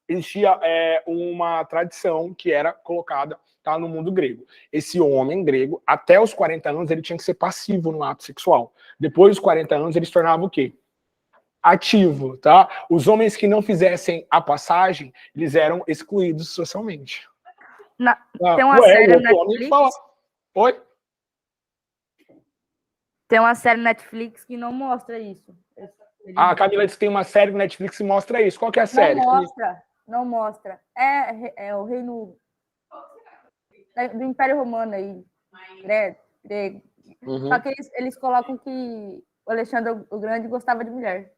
Existia uma tradição que era colocada tá, no mundo grego. Esse homem grego, até os 40 anos, ele tinha que ser passivo no ato sexual. Depois dos 40 anos, ele se tornava o quê? Ativo, tá? Os homens que não fizessem a passagem, eles eram excluídos socialmente. Tem uma série o na outro homem fala. Netflix. Oi? Tem uma série na Netflix que não mostra isso. A Camila disse que tem uma série no Netflix que mostra isso. Qual que é a série? Não mostra. É o reino do Império Romano aí, grego. Uhum. Só que eles colocam que o Alexandre o Grande gostava de mulher.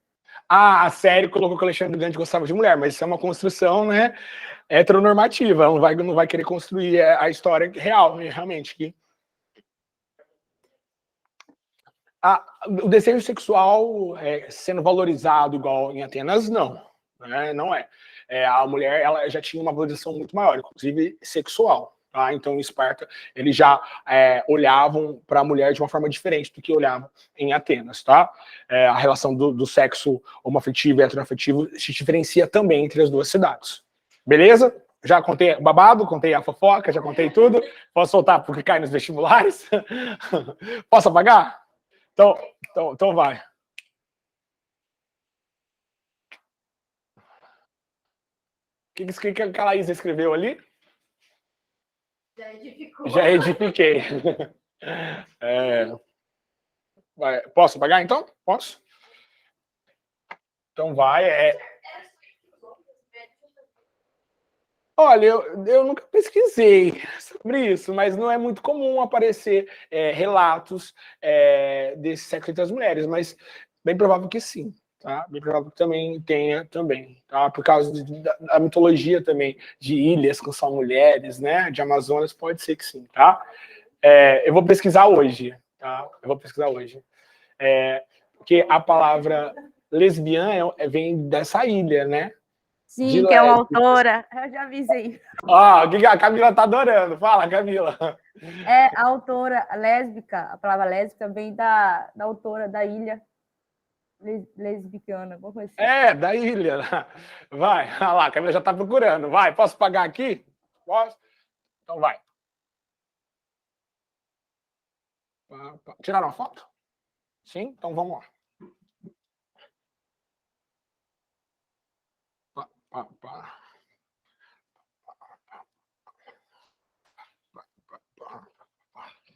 A série colocou que o Alexandre o Grande gostava de mulher, mas isso é uma construção, né, heteronormativa. Não vai querer construir a história real, realmente. Que o desejo sexual sendo valorizado igual em Atenas, não. Né? Não é. A mulher ela já tinha uma valorização muito maior, inclusive sexual. Tá? Então, em Esparta, eles já olhavam para a mulher de uma forma diferente do que olhavam em Atenas. Tá? A relação do sexo homoafetivo e heteroafetivo se diferencia também entre as duas cidades. Beleza? Já contei o babado, contei a fofoca, já contei tudo. Posso soltar porque cai nos vestibulares? Posso apagar? Então vai. O que a Laís escreveu ali? Já edificou. Já edifiquei. Posso apagar, então? Posso? Então vai. Olha, eu nunca pesquisei sobre isso, mas não é muito comum aparecer relatos desse sexo entre as mulheres, mas bem provável que sim. Tá? Bem provável que também tenha também, tá? Por causa da mitologia também, de ilhas com só mulheres, né? De Amazonas, pode ser que sim, tá? Eu vou pesquisar hoje, tá? Eu vou pesquisar hoje. Porque a palavra lesbiana vem dessa ilha, né? Sim, que é uma autora. Eu já avisei. A Camila tá adorando. Fala, Camila. A autora lésbica, a palavra lésbica vem da autora da ilha lesbicana, alguma coisa assim. Da ilha. Vai, olha lá, a Camila já tá procurando. Vai, posso pagar aqui? Posso? Então vai. Tiraram a foto? Sim? Então vamos lá.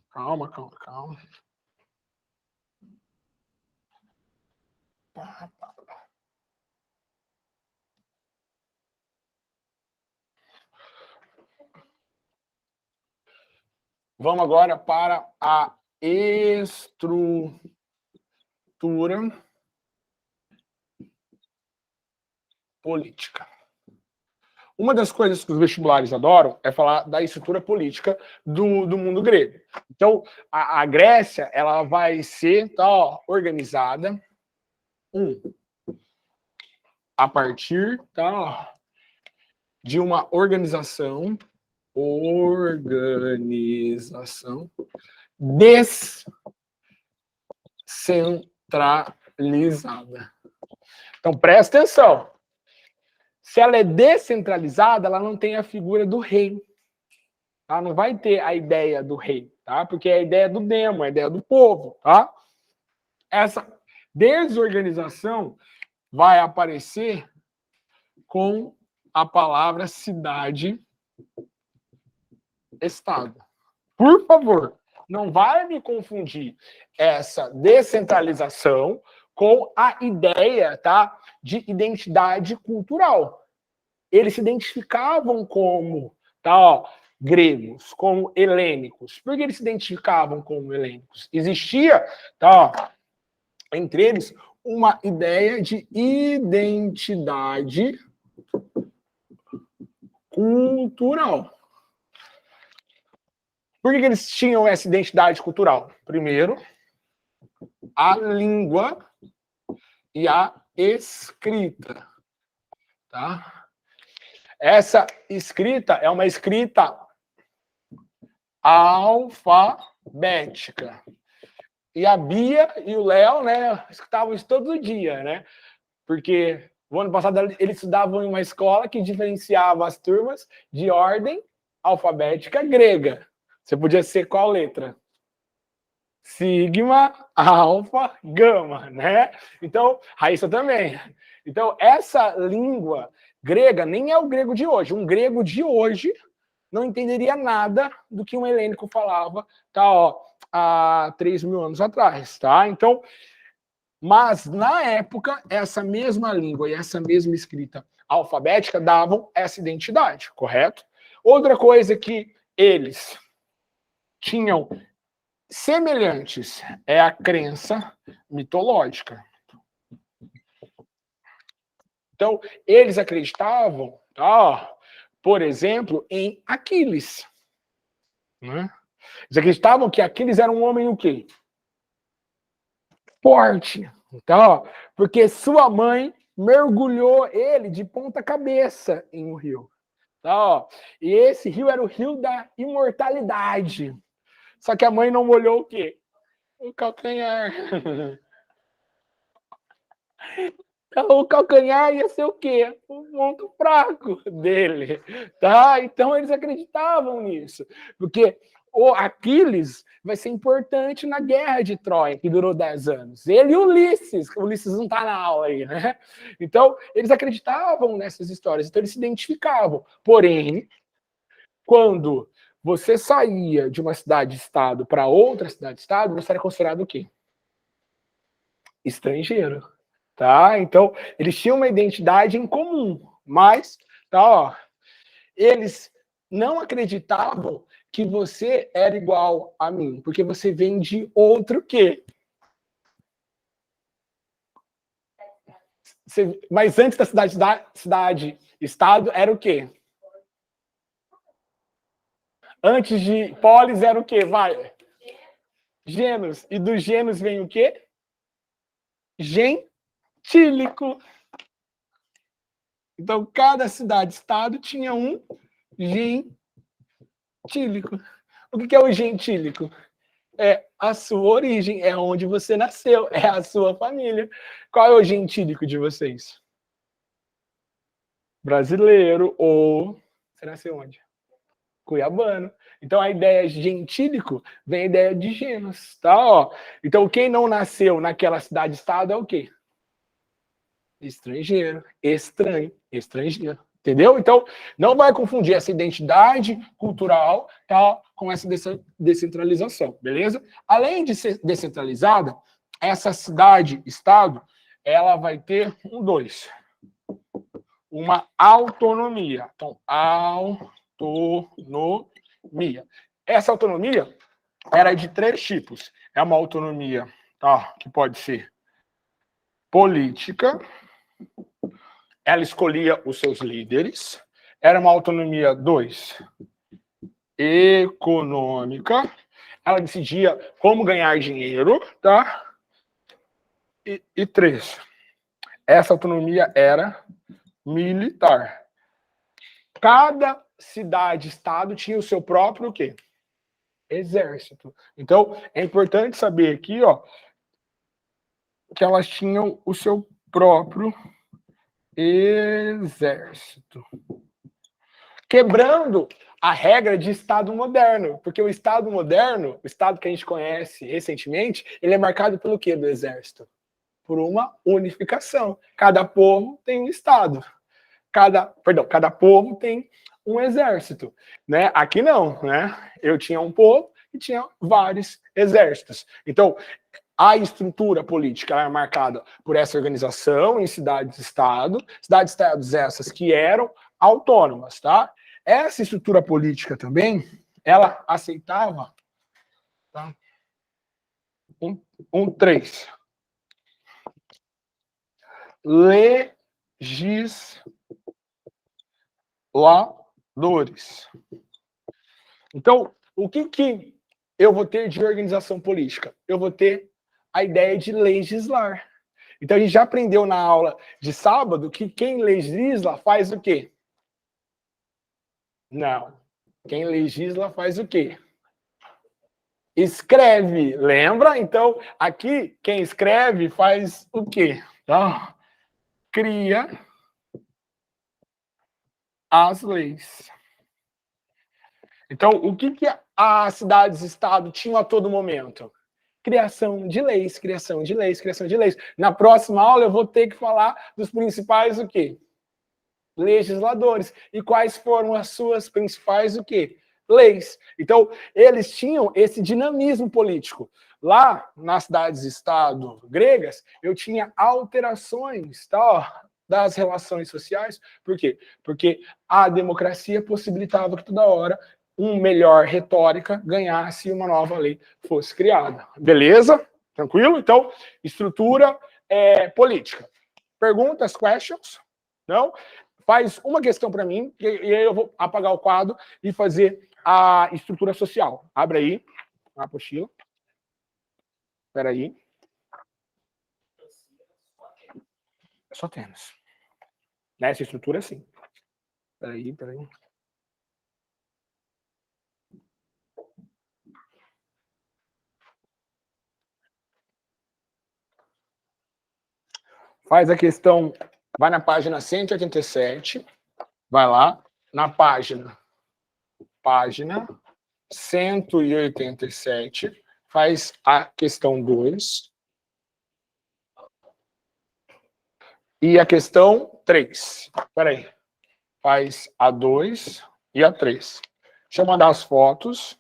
Calma. Vamos agora para a estrutura política. Uma das coisas que os vestibulares adoram é falar da estrutura política do mundo grego. Então, a Grécia ela vai ser organizada a partir de uma organização descentralizada. Então, presta atenção. Se ela é descentralizada, ela não tem a figura do rei. Tá? Não vai ter a ideia do rei, tá? Porque é a ideia do demo, é a ideia do povo. Tá? Essa desorganização vai aparecer com a palavra cidade-estado. Por favor, não vai me confundir essa descentralização com a ideia, tá, de identidade cultural. Eles se identificavam como gregos, como helênicos. Por que eles se identificavam como helênicos? Existia entre eles uma ideia de identidade cultural. Por que eles tinham essa identidade cultural? Primeiro, a língua e a escrita. Tá? Essa escrita é uma escrita alfabética. E a Bia e o Léo, né, escutavam isso todo dia, né? Porque o ano passado eles estudavam em uma escola que diferenciava as turmas de ordem alfabética grega. Você podia ser qual letra? Sigma, alfa, gama, né? Então, Raíssa também. Então, essa língua grega nem é o grego de hoje. Um grego de hoje não entenderia nada do que um helênico falava, há 3.000 anos atrás, tá? Então, mas na época, essa mesma língua e essa mesma escrita alfabética davam essa identidade, correto? Outra coisa que eles tinham semelhantes é a crença mitológica. Então, eles acreditavam, por exemplo, em Aquiles. Né? Eles acreditavam que Aquiles era um homem o quê? Forte. Então, porque sua mãe mergulhou ele de ponta cabeça em um rio. Então, e esse rio era o rio da imortalidade. Só que a mãe não molhou o quê? O calcanhar. O calcanhar ia ser o quê? O ponto fraco dele. Tá? Então eles acreditavam nisso. Porque o Aquiles vai ser importante na guerra de Troia, que durou 10 anos. Ele e Ulisses. Ulisses não está na aula aí, né? Então, eles acreditavam nessas histórias. Então, eles se identificavam. Porém, quando você saía de uma cidade-estado para outra cidade-estado, você era considerado o quê? Estrangeiro. Tá? Então, eles tinham uma identidade em comum, mas eles não acreditavam que você era igual a mim, porque você vem de outro quê? Mas antes da cidade-estado era o quê? Antes de polis era o quê? Vai. Gênus. E do gênus vem o quê? Gentílico. Então, cada cidade-estado tinha um gentílico. O que é o gentílico? É a sua origem, é onde você nasceu, é a sua família. Qual é o gentílico de vocês? Brasileiro ou... Você nasceu onde? Cuiabano. Então, a ideia gentílico vem a ideia de gênus, tá? Então, quem não nasceu naquela cidade-estado é o quê? Estrangeiro, estranho, estrangeiro. Entendeu? Então, não vai confundir essa identidade cultural com essa descentralização, beleza? Além de ser descentralizada, essa cidade-estado ela vai ter um 2. Uma autonomia. Então, autonomia. Essa autonomia era de 3 tipos. É uma autonomia, tá, que pode ser política, ela escolhia os seus líderes. Era uma autonomia 2, econômica, ela decidia como ganhar dinheiro, tá? E 3, essa autonomia era militar. Cada cidade-estado tinha o seu próprio o quê? Exército. Então, é importante saber aqui, ó, que elas tinham o seu próprio exército. Quebrando a regra de Estado moderno, porque o Estado moderno, o Estado que a gente conhece recentemente, ele é marcado pelo quê do Exército? Por uma unificação. Cada povo tem um Estado. Cada povo tem um exército, né? Aqui não, né? Eu tinha um povo e tinha vários exércitos. Então, a estrutura política era marcada por essa organização em cidades-estados essas que eram autônomas, tá? Essa estrutura política também, ela aceitava, tá? Um 3. Legisladores. Então, o que eu vou ter de organização política? Eu vou ter a ideia de legislar. Então, a gente já aprendeu na aula de sábado que quem legisla faz o quê? Não. Quem legisla faz o quê? Escreve, lembra? Então, aqui, quem escreve faz o quê? Tá? Cria as leis. Então, o que as cidades-estado tinham a todo momento? Criação de leis, criação de leis, criação de leis. Na próxima aula, eu vou ter que falar dos principais o quê? Legisladores. E quais foram as suas principais o quê? Leis. Então, eles tinham esse dinamismo político. Lá, nas cidades-estado gregas, eu tinha alterações, tá, das relações sociais. Por quê? Porque a democracia possibilitava que toda hora uma melhor retórica ganhasse e uma nova lei fosse criada. Beleza? Tranquilo? Então, estrutura política. Perguntas, questions? Não? Faz uma questão para mim, e aí eu vou apagar o quadro e fazer a estrutura social. Abre aí a apostila. Espera aí. É só tênis. Nessa estrutura, sim. Espera aí, espera aí. Faz a questão, vai na página 187, vai lá, na página 187, faz a questão 2 e a questão 3. Espera aí. Faz a 2 e a 3. Deixa eu mandar as fotos.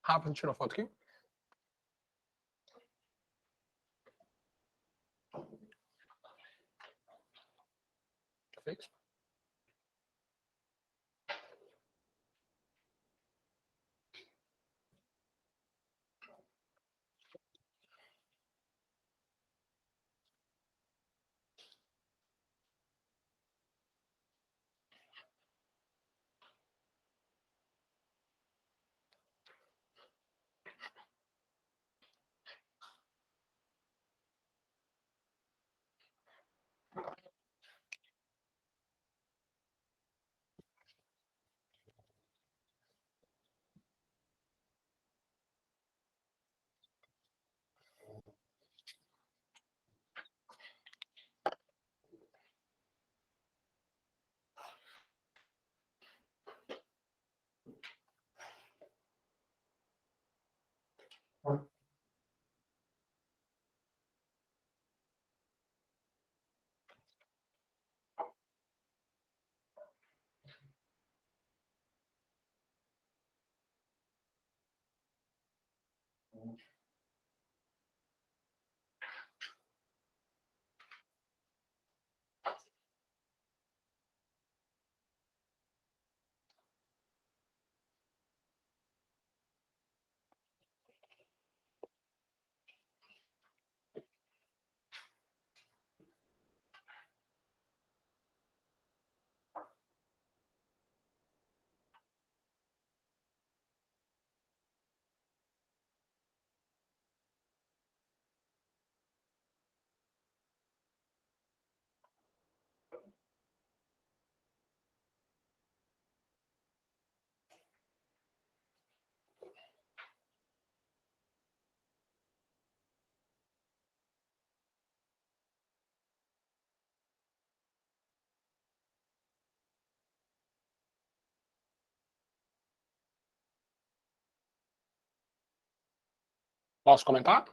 Rápido, tirou a foto aqui. Fez? Posso comentar?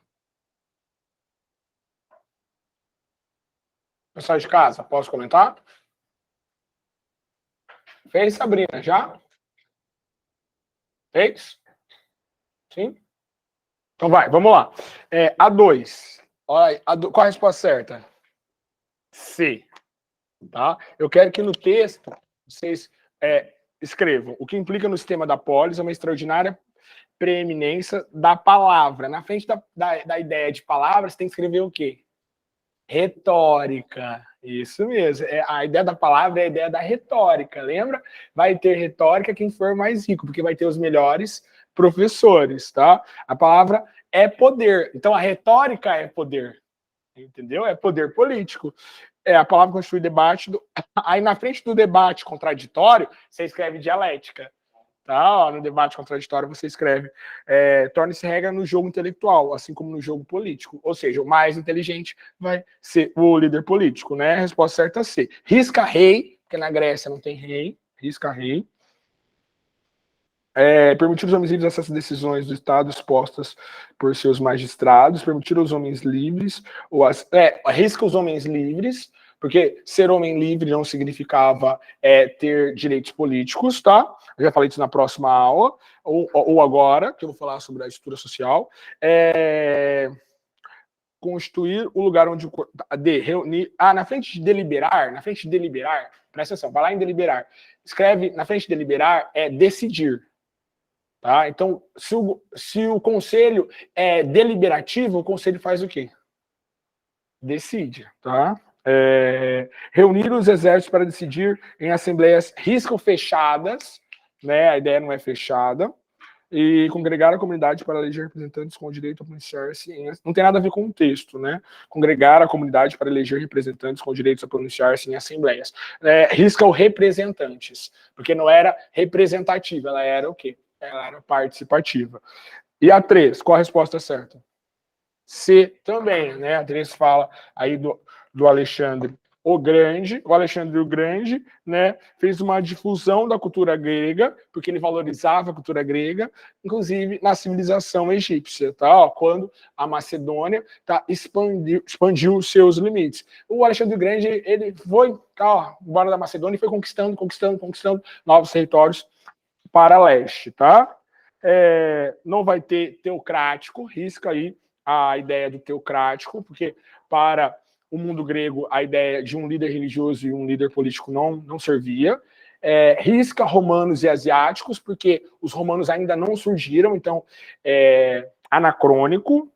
Pessoal de casa, posso comentar? Fez, Sabrina, já? Fez? Sim? Então vai, vamos lá. A2. Olha aí, qual a resposta certa? C. Tá? Eu quero que no texto vocês escrevam o que implica no sistema da polis é uma extraordinária preeminência da palavra. Na frente da ideia de palavra, você tem que escrever o quê? Retórica. Isso mesmo. A ideia da palavra é a ideia da retórica, lembra? Vai ter retórica quem for mais rico, porque vai ter os melhores professores, tá? A palavra é poder. Então, a retórica é poder. Entendeu? É poder político. A palavra constitui debate. Aí, na frente do debate contraditório, você escreve dialética. Tá? Ó, no debate contraditório, você escreve torne-se regra no jogo intelectual, assim como no jogo político. Ou seja, o mais inteligente vai ser o líder político, né? A resposta certa é C. Risca rei, porque na Grécia não tem rei. Risca rei. Permitir os homens livres acesso a decisões do Estado expostas por seus magistrados, permitir os homens livres, arrisca os homens livres, porque ser homem livre não significava ter direitos políticos, tá? Eu já falei isso na próxima aula, ou agora, que eu vou falar sobre a estrutura social. Constituir o lugar onde reunir. Na frente de deliberar, presta atenção, vai lá em deliberar. Escreve, na frente de deliberar, decidir. Tá? Então, se o conselho é deliberativo, o conselho faz o quê? Decide. Tá? Reunir os exércitos para decidir em assembleias riscam fechadas, né? A ideia não é fechada, e congregar a comunidade para eleger representantes com o direito a pronunciar-se em... Não tem nada a ver com o texto, né? Congregar a comunidade para eleger representantes com direitos a pronunciar-se em assembleias. Risca o representantes, porque não era representativa, ela era o quê? Ela era participativa. E a 3, qual a resposta certa? C também, né? A 3 fala aí do Alexandre o Grande. O Alexandre o Grande, né, fez uma difusão da cultura grega, porque ele valorizava a cultura grega, inclusive na civilização egípcia, tá? Ó, quando a Macedônia expandiu os seus limites. O Alexandre o Grande, ele foi embora da Macedônia e foi conquistando novos territórios para leste, tá? Não vai ter teocrático, risca aí a ideia do teocrático, porque para o mundo grego a ideia de um líder religioso e um líder político não servia. Risca romanos e asiáticos, porque os romanos ainda não surgiram, então anacrônico.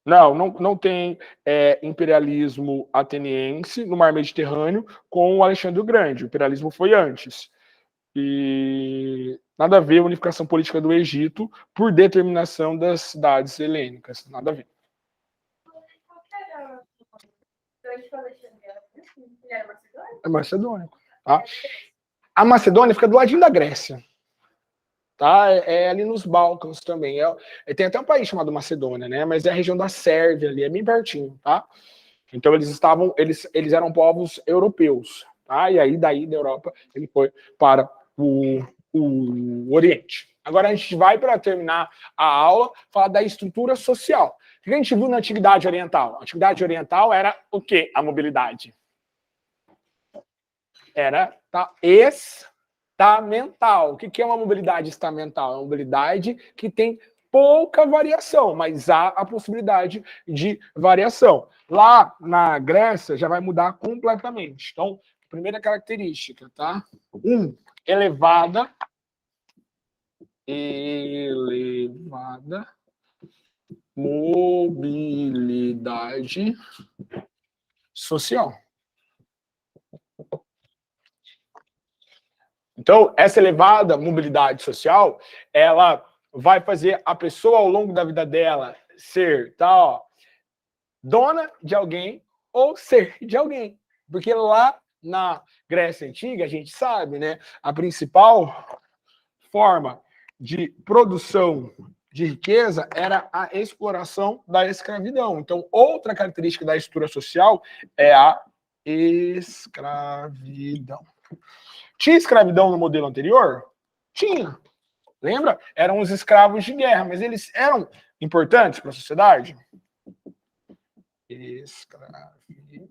Não tem imperialismo ateniense no mar Mediterrâneo com o Alexandre o Grande. O imperialismo foi antes. E nada a ver a unificação política do Egito por determinação das cidades helênicas. Nada a ver. É macedônico. Tá? A Macedônia fica do ladinho da Grécia. Tá? Ali nos Balcãs também. Tem até um país chamado Macedônia, né? Mas é a região da Sérvia ali, é bem pertinho, tá? Então eles eram povos europeus, tá? E aí daí da Europa ele foi para o Oriente. Agora a gente vai, para terminar a aula, falar da estrutura social. O que a gente viu na Antiguidade Oriental? A Antiguidade Oriental era o quê? A mobilidade. Era estamental. O que é uma mobilidade estamental? É uma mobilidade que tem pouca variação, mas há a possibilidade de variação. Lá na Grécia já vai mudar completamente. Então, primeira característica, tá? Elevada mobilidade social. Então, essa elevada mobilidade social, ela vai fazer a pessoa, ao longo da vida dela, ser dona de alguém ou ser de alguém. Porque lá na Grécia Antiga, a gente sabe, né, a principal forma de produção de riqueza era a exploração da escravidão. Então, outra característica da estrutura social é a escravidão. Tinha escravidão no modelo anterior? Tinha. Lembra? Eram os escravos de guerra, mas eles eram importantes para a sociedade? Escravidão.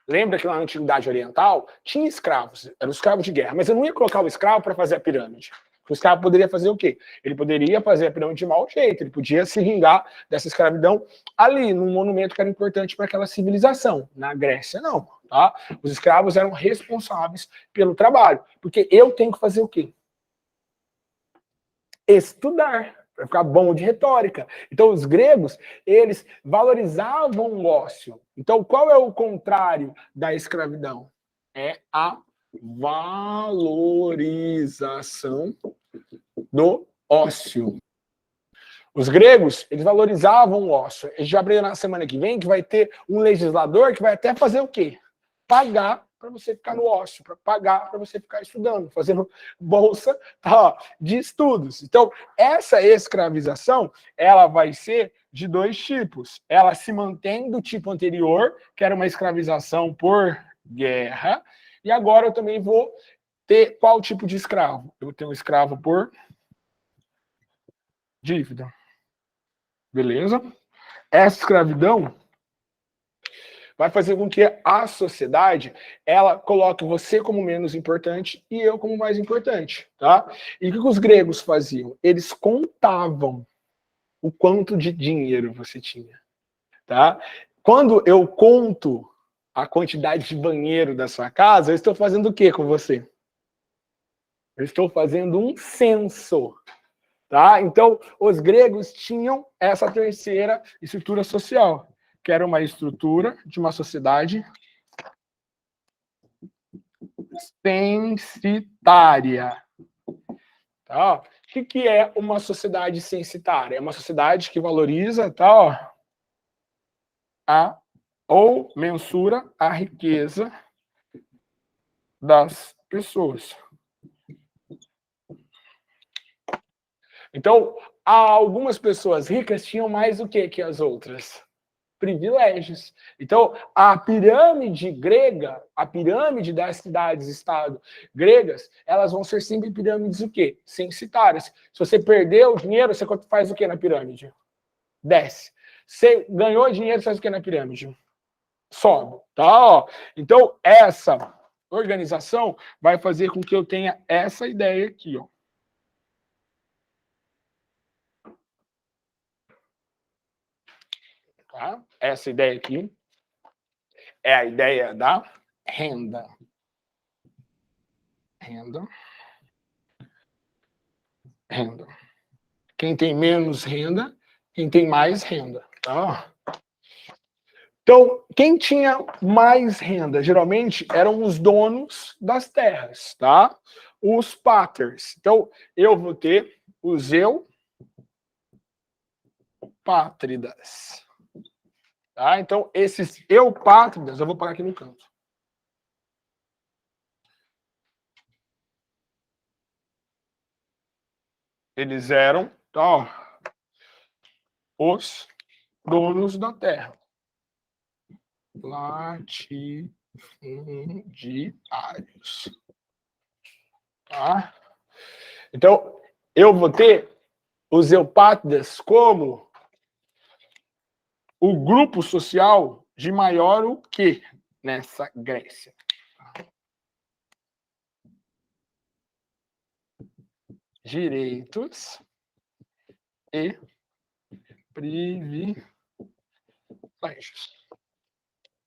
Lembra que lá na Antiguidade Oriental tinha escravos, eram escravos de guerra, mas eu não ia colocar o escravo para fazer a pirâmide. O escravo poderia fazer o quê? Ele poderia fazer a pirâmide de mau jeito, ele podia se vingar dessa escravidão ali, num monumento que era importante para aquela civilização. Na Grécia, não. Tá? Os escravos eram responsáveis pelo trabalho, porque eu tenho que fazer o quê? Estudar, para ficar bom de retórica. Então, os gregos, eles valorizavam o ócio. Então, qual é o contrário da escravidão? É a valorização do ócio. Os gregos, eles valorizavam o ócio. A gente vai aprender na semana que vem que vai ter um legislador que vai até fazer o quê? Pagar para você ficar no ócio, para pagar para você ficar estudando, fazendo bolsa de estudos. Então, essa escravização, ela vai ser de dois tipos. Ela se mantém do tipo anterior, que era uma escravização por guerra, e agora eu também vou ter qual tipo de escravo? Eu vou ter um escravo por dívida. Beleza? Essa escravidão vai fazer com que a sociedade, ela coloque você como menos importante e eu como mais importante, tá? E o que os gregos faziam? Eles contavam o quanto de dinheiro você tinha, tá? Quando eu conto a quantidade de banheiro da sua casa, eu estou fazendo o quê com você? Eu estou fazendo um censo, tá? Então, os gregos tinham essa terceira estrutura social, que era uma estrutura de uma sociedade censitária. Tá? O que é uma sociedade censitária? É uma sociedade que valoriza ou mensura a riqueza das pessoas. Então, algumas pessoas ricas tinham mais o que as outras? Privilégios. Então, a pirâmide grega, a pirâmide das cidades-estado gregas, elas vão ser sempre pirâmides o quê? Censitárias. Se você perdeu o dinheiro, você faz o quê na pirâmide? Desce. Você ganhou dinheiro, você faz o quê na pirâmide? Sobe. Tá? Então, essa organização vai fazer com que eu tenha essa ideia aqui, ó. Tá? Essa ideia aqui é a ideia da renda. Renda. Renda. Quem tem menos renda, quem tem mais renda. Tá? Então, quem tinha mais renda, geralmente, eram os donos das terras, tá? Os páters. Então, eu vou ter os eupátridas. Tá? Então, esses eupátridas, eu vou parar aqui no canto. Eles eram, ó, os donos da terra. Latifundiários. Tá? Então, eu vou ter os eupátridas como o grupo social de maior o quê nessa Grécia? Direitos e privilégios.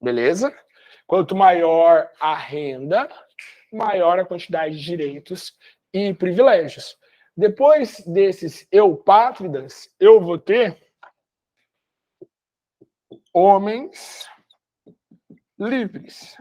Beleza? Quanto maior a renda, maior a quantidade de direitos e privilégios. Depois desses eupátridas, eu vou ter homens livres.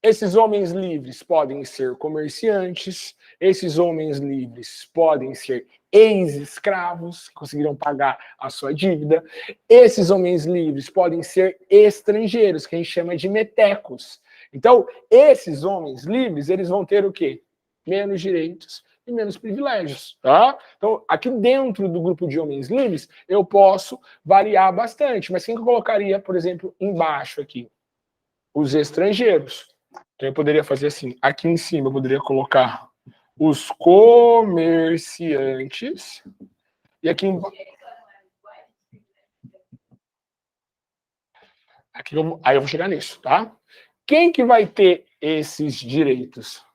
Esses homens livres podem ser comerciantes, esses homens livres podem ser ex-escravos, que conseguiram pagar a sua dívida. Esses homens livres podem ser estrangeiros, que a gente chama de metecos. Então, esses homens livres, eles vão ter o quê? Menos direitos e menos privilégios, tá? Então, aqui dentro do grupo de homens livres, eu posso variar bastante, mas quem que eu colocaria, por exemplo, embaixo aqui? Os estrangeiros. Então, eu poderia fazer assim, aqui em cima eu poderia colocar os comerciantes, e aqui embaixo... Aí eu vou chegar nisso, tá? Quem que vai ter esses direitos?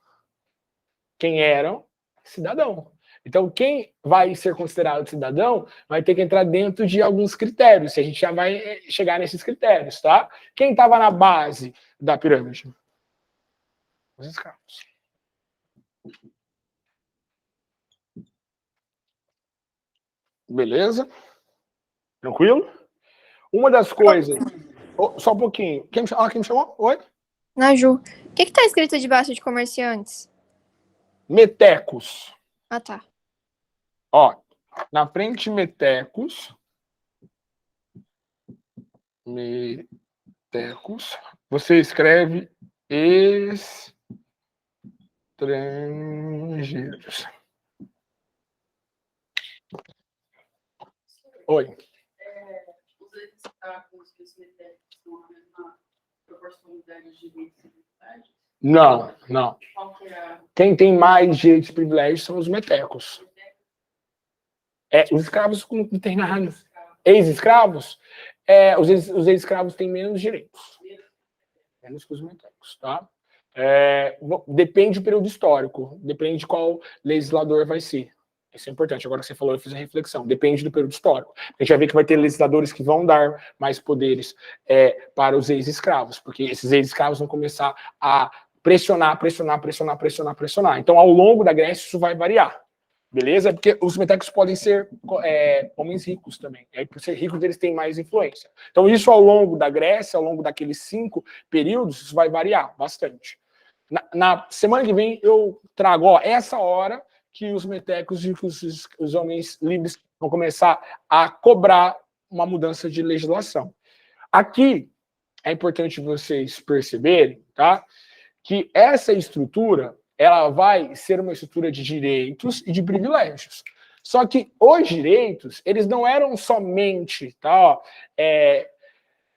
Quem eram? Cidadão. Então, quem vai ser considerado cidadão vai ter que entrar dentro de alguns critérios. A gente já vai chegar nesses critérios, tá? Quem estava na base da pirâmide? Os escravos. Beleza? Tranquilo? Uma das coisas... Oh, só um pouquinho. Quem me chamou? Oi? Naju. O que está escrito debaixo de comerciantes? Metecos. Ah, tá. Ó, na frente, metecos. Metecos. Você escreve estrangeiros. Oi. Os escravos e os metecos são a mesma proporcionalidade de direitos e privilégios? Não, não. Qual que é? Quem tem mais direitos e privilégios são os metecos. Os escravos não tem nada. Ex-escravos? Os ex-escravos têm menos direitos. Menos que os metecos, tá? Depende do período histórico. Depende de qual legislador vai ser. Isso é importante. Agora que você falou, eu fiz a reflexão. Depende do período histórico. A gente vai ver que vai ter legisladores que vão dar mais poderes para os ex-escravos, porque esses ex-escravos vão começar a pressionar. Então, ao longo da Grécia, isso vai variar. Beleza? Porque os metecos podem ser homens ricos também. E aí, por ser ricos, eles têm mais influência. Então, isso ao longo da Grécia, ao longo daqueles 5 períodos, isso vai variar bastante. Na semana que vem, eu trago essa hora que os metecos e os homens livres vão começar a cobrar uma mudança de legislação. Aqui, é importante vocês perceberem, tá, que essa estrutura ela vai ser uma estrutura de direitos e de privilégios. Só que os direitos, eles não eram somente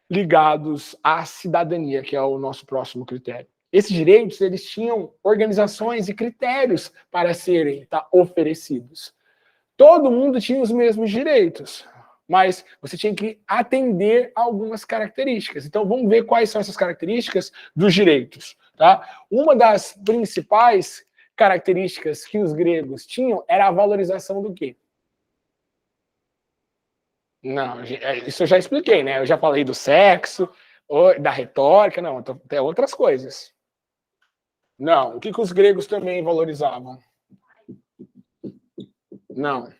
ligados à cidadania, que é o nosso próximo critério. Esses direitos, eles tinham organizações e critérios para serem oferecidos. Todo mundo tinha os mesmos direitos, mas você tinha que atender a algumas características. Então, vamos ver quais são essas características dos direitos. Tá? Uma das principais características que os gregos tinham era a valorização do quê? Não, isso eu já expliquei, né? Eu já falei do sexo, da retórica, não, tem outras coisas. Não, o que os gregos também valorizavam? Não.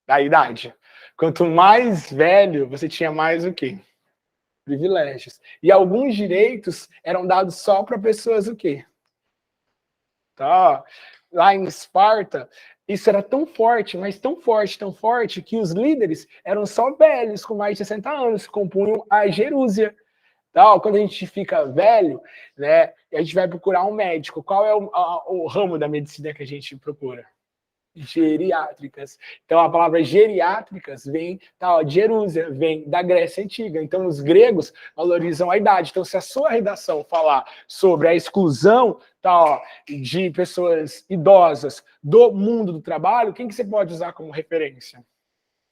A idade. Quanto mais velho, você tinha mais o quê? Privilégios. E alguns direitos eram dados só para pessoas o quê? Tá? Lá em Esparta, isso era tão forte, mas tão forte, que os líderes eram só velhos, com mais de 60 anos, que compunham a gerúsia. Tá? Quando a gente fica velho, né, a gente vai procurar um médico. Qual é o ramo da medicina que a gente procura? Geriátricas. Então a palavra geriátricas vem de Jerúsia, vem da Grécia Antiga. Então os gregos valorizam a idade. Então se a sua redação falar sobre a exclusão de pessoas idosas do mundo do trabalho, quem que você pode usar como referência?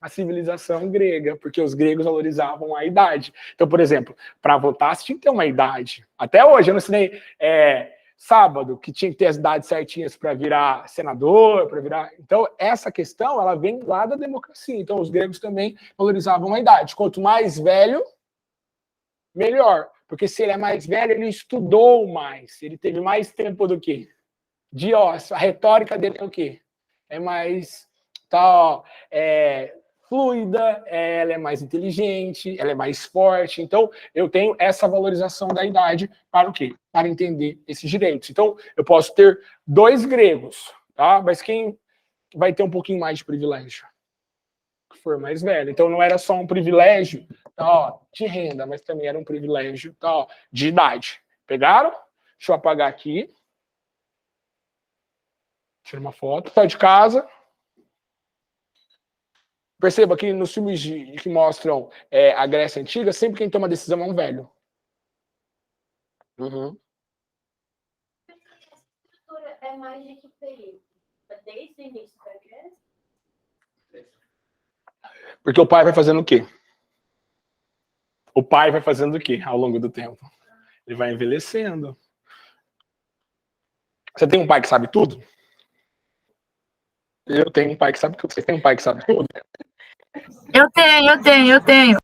A civilização grega, porque os gregos valorizavam a idade. Então, por exemplo, para votar você tinha que ter uma idade. Até hoje, eu não ensinei sábado, que tinha que ter as idades certinhas para virar senador, para virar... Então, essa questão, ela vem lá da democracia. Então, os gregos também valorizavam a idade. Quanto mais velho, melhor. Porque se ele é mais velho, ele estudou mais. Ele teve mais tempo do que? De ócio. A retórica dele é o quê? É mais fluida, ela é mais inteligente, ela é mais forte. Então, eu tenho essa valorização da idade para o quê? Para entender esses direitos. Então, eu posso ter 2 gregos, tá? Mas quem vai ter um pouquinho mais de privilégio? Que for mais velho. Então, não era só um privilégio de renda, mas também era um privilégio de idade. Pegaram? Deixa eu apagar aqui. Tira uma foto. Sai de casa. Perceba que nos filmes que mostram a Grécia Antiga, sempre quem toma a decisão é um velho. Uhum. Essa estrutura é mais de que período? Desde o início da Grécia? Porque o pai vai fazendo o quê? O pai vai fazendo o quê ao longo do tempo? Ele vai envelhecendo. Você tem um pai que sabe tudo? Eu tenho um pai que sabe tudo. Você tem um pai que sabe tudo? Eu tenho.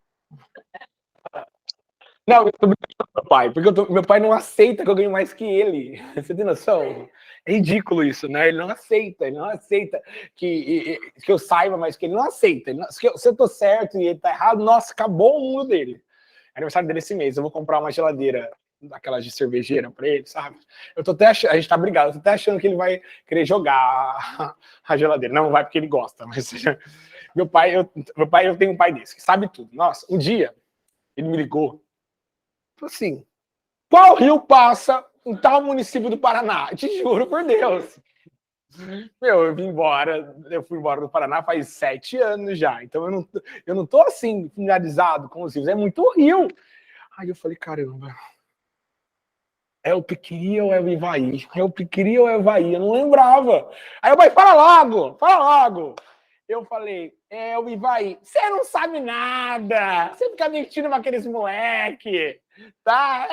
Não, eu tô brincando com meu pai, porque meu pai não aceita que eu ganho mais que ele. Você tem noção? É ridículo isso, né? Ele não aceita que eu saiba mais que ele. Não aceita. Se eu tô certo e ele tá errado, nossa, acabou o mundo dele. Aniversário dele esse mês, eu vou comprar uma geladeira daquelas de cervejeira pra ele, sabe? Eu tô até achando, a gente tá brigado, eu tô até achando que ele vai querer jogar a geladeira. Não vai porque ele gosta, mas meu pai, eu tenho um pai desse, que sabe tudo. Nossa, um dia ele me ligou, falou assim, qual rio passa em tal município do Paraná? Eu te juro por Deus. Meu, eu fui embora do Paraná faz 7 anos já, então eu não tô assim, familiarizado com os rios, é muito rio. Aí eu falei, caramba, é o Piquiri ou é o Ivaí? É o Piquiri ou é o Ivaí? Eu não lembrava. Aí o pai, fala logo. Eu falei, é o Ivaí. Você não sabe nada. Você fica mentindo com aqueles moleque. Tá?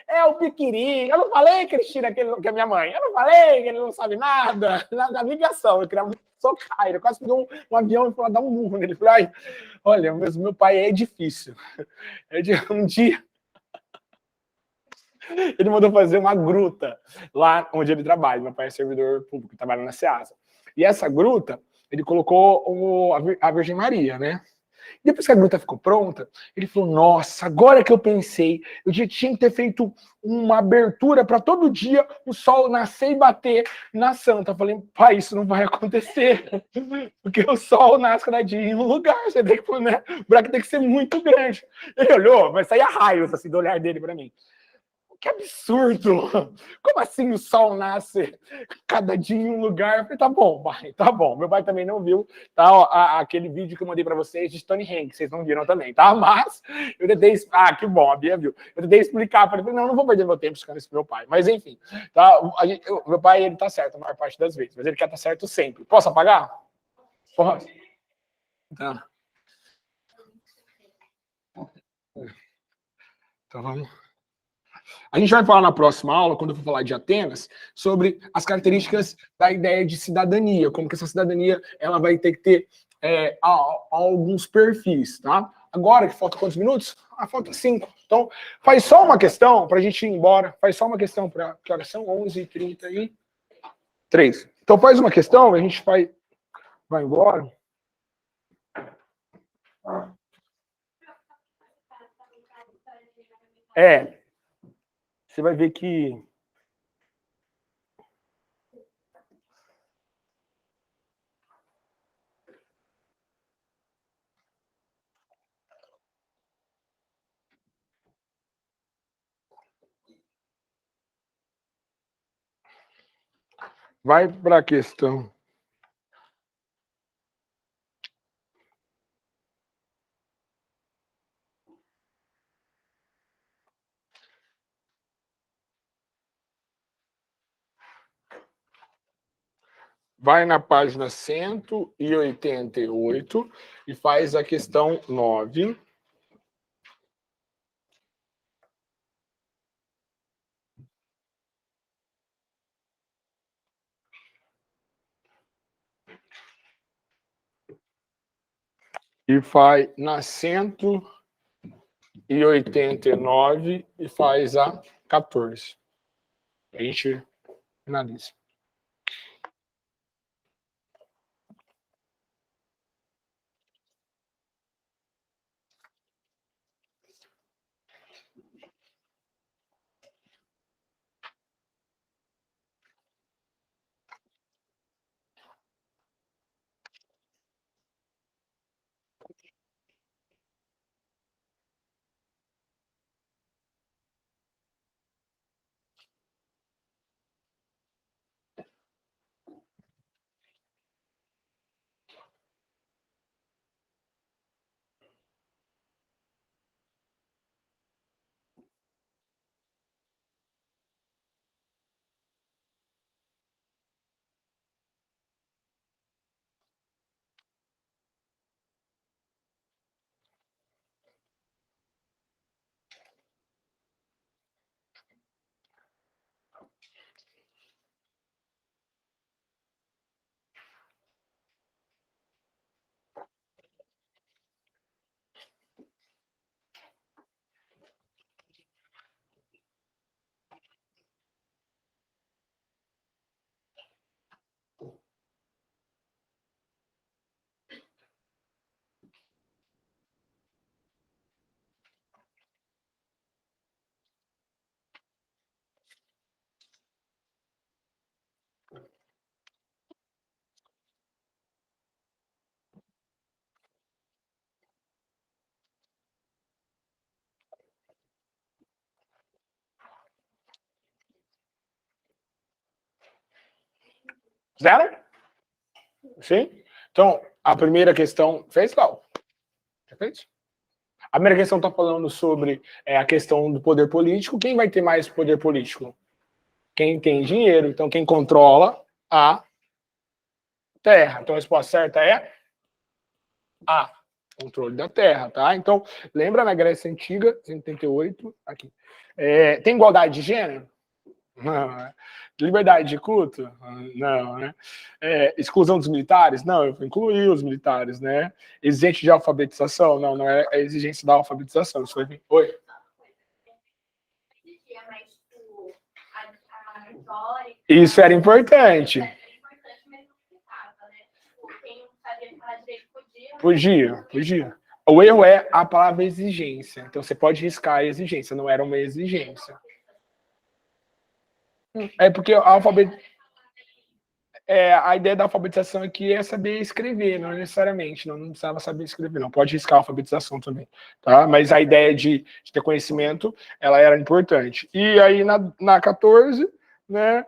É o Piquiri. Eu não falei, Cristina, que é minha mãe. Eu não falei que ele não sabe nada. Na ligação, eu queria socar. Ele quase pegou um avião e falou, dar um murro nele. Eu falei, ai, olha, meu pai é difícil. Um dia ele mandou fazer uma gruta lá onde ele trabalha. Meu pai é servidor público, trabalha na SEASA. E essa gruta, ele colocou a Virgem Maria, né? Depois que a gruta ficou pronta, ele falou, nossa, agora que eu pensei, eu já tinha que ter feito uma abertura para todo dia o sol nascer e bater na Santa. Eu falei, pai, isso não vai acontecer, porque o sol nasce cada dia em um lugar, você tem que, né? O buraco tem que ser muito grande. Ele olhou, vai sair a raios assim, do olhar dele para mim. Que absurdo! Como assim o sol nasce cada dia em um lugar? Eu falei, tá bom, pai, tá bom. Meu pai também não viu aquele vídeo que eu mandei para vocês de Stonehenge, vocês não viram também, tá? Mas eu tentei... Ah, que bom, a Bia viu. Eu tentei explicar para ele, não vou perder meu tempo explicando isso pro meu pai. Mas enfim, tá? Meu pai, ele tá certo a maior parte das vezes, mas ele quer estar certo sempre. Posso apagar? Posso? Tá. Então vamos. A gente vai falar na próxima aula, quando eu for falar de Atenas, sobre as características da ideia de cidadania, como que essa cidadania ela vai ter que ter alguns perfis, tá? Agora, que falta quantos minutos? Falta 5. Então, faz só uma questão para a gente ir embora. Faz só uma questão para... Que horas são? 11h33. Então, faz uma questão, a gente vai embora. Você vai ver que... Vai para a questão. Vai na página 188 e faz a questão 9. E vai na 189 e faz a 14. A gente finaliza. Zero? Sim? Então, a primeira questão... Fez, Cal? Já fez? A primeira questão está falando sobre a questão do poder político. Quem vai ter mais poder político? Quem tem dinheiro. Então, quem controla a terra. Então, a resposta certa é A. Controle da terra, tá? Então, lembra na Grécia Antiga, 188, aqui. Tem igualdade de gênero? Não. Liberdade de culto? Não, né? Exclusão dos militares? Não, eu incluí os militares, né? Exigente de alfabetização? Não, não é a exigência da alfabetização. Isso foi... Oi? Isso era importante. Podia. O erro é a palavra exigência. Então, você pode riscar a exigência. Não era uma exigência. É porque a ideia da alfabetização aqui é saber escrever, não necessariamente. Não precisava saber escrever, não. Pode riscar a alfabetização também. Tá? Mas a ideia de ter conhecimento, ela era importante. E aí, na 14, né,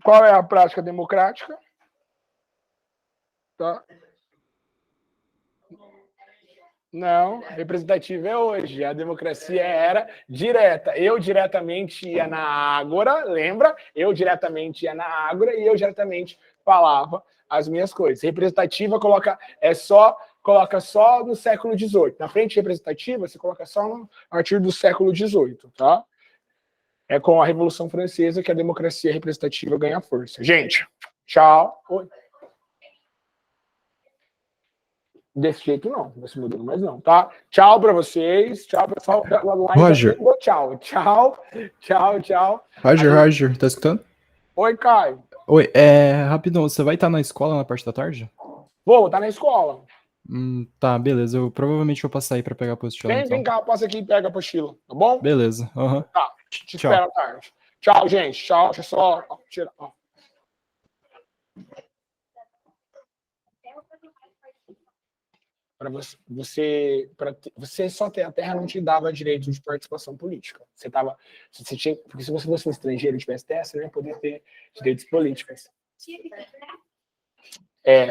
qual é a prática democrática? Tá? Não, representativa é hoje. A democracia era direta. Eu diretamente ia na Ágora, lembra? Eu diretamente ia na Ágora e eu diretamente falava as minhas coisas. Representativa é só coloca só no século XVIII. Na frente representativa, você coloca só no artigo do século XVIII, tá? É com a Revolução Francesa que a democracia representativa ganha força. Gente, tchau. Oi. Desse jeito não, desse modelo mais não, tá? Tchau pra vocês, tchau pessoal. Roger. Tchau, tchau, tchau, tchau. Roger, tá escutando? Oi, Caio. Oi, rapidão, você vai estar na escola na parte da tarde? Vou, tá na escola. Tá, beleza, eu provavelmente vou passar aí pra pegar a apostila. Vem cá, passa aqui e pega a apostila, tá bom? Beleza, aham. Tá, te Tchau. espero à tarde. Tchau, gente, tchau, deixa eu só tirar. Para você só ter a terra não te dava direito de participação política. Você tinha, porque se você fosse um estrangeiro e tivesse terra, você não ia poder ter direitos políticos.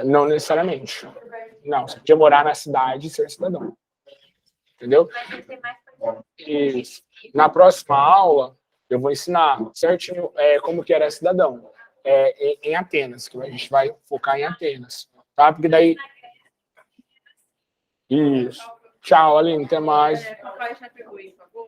Não necessariamente. Não, você podia morar na cidade e ser cidadão. Entendeu? Isso. Na próxima aula, eu vou ensinar certinho como que era cidadão. Em Atenas, que a gente vai focar em Atenas. Tá? Porque daí... Isso. Tchau, Aline, até mais. Papai já pegou isso, tá bom?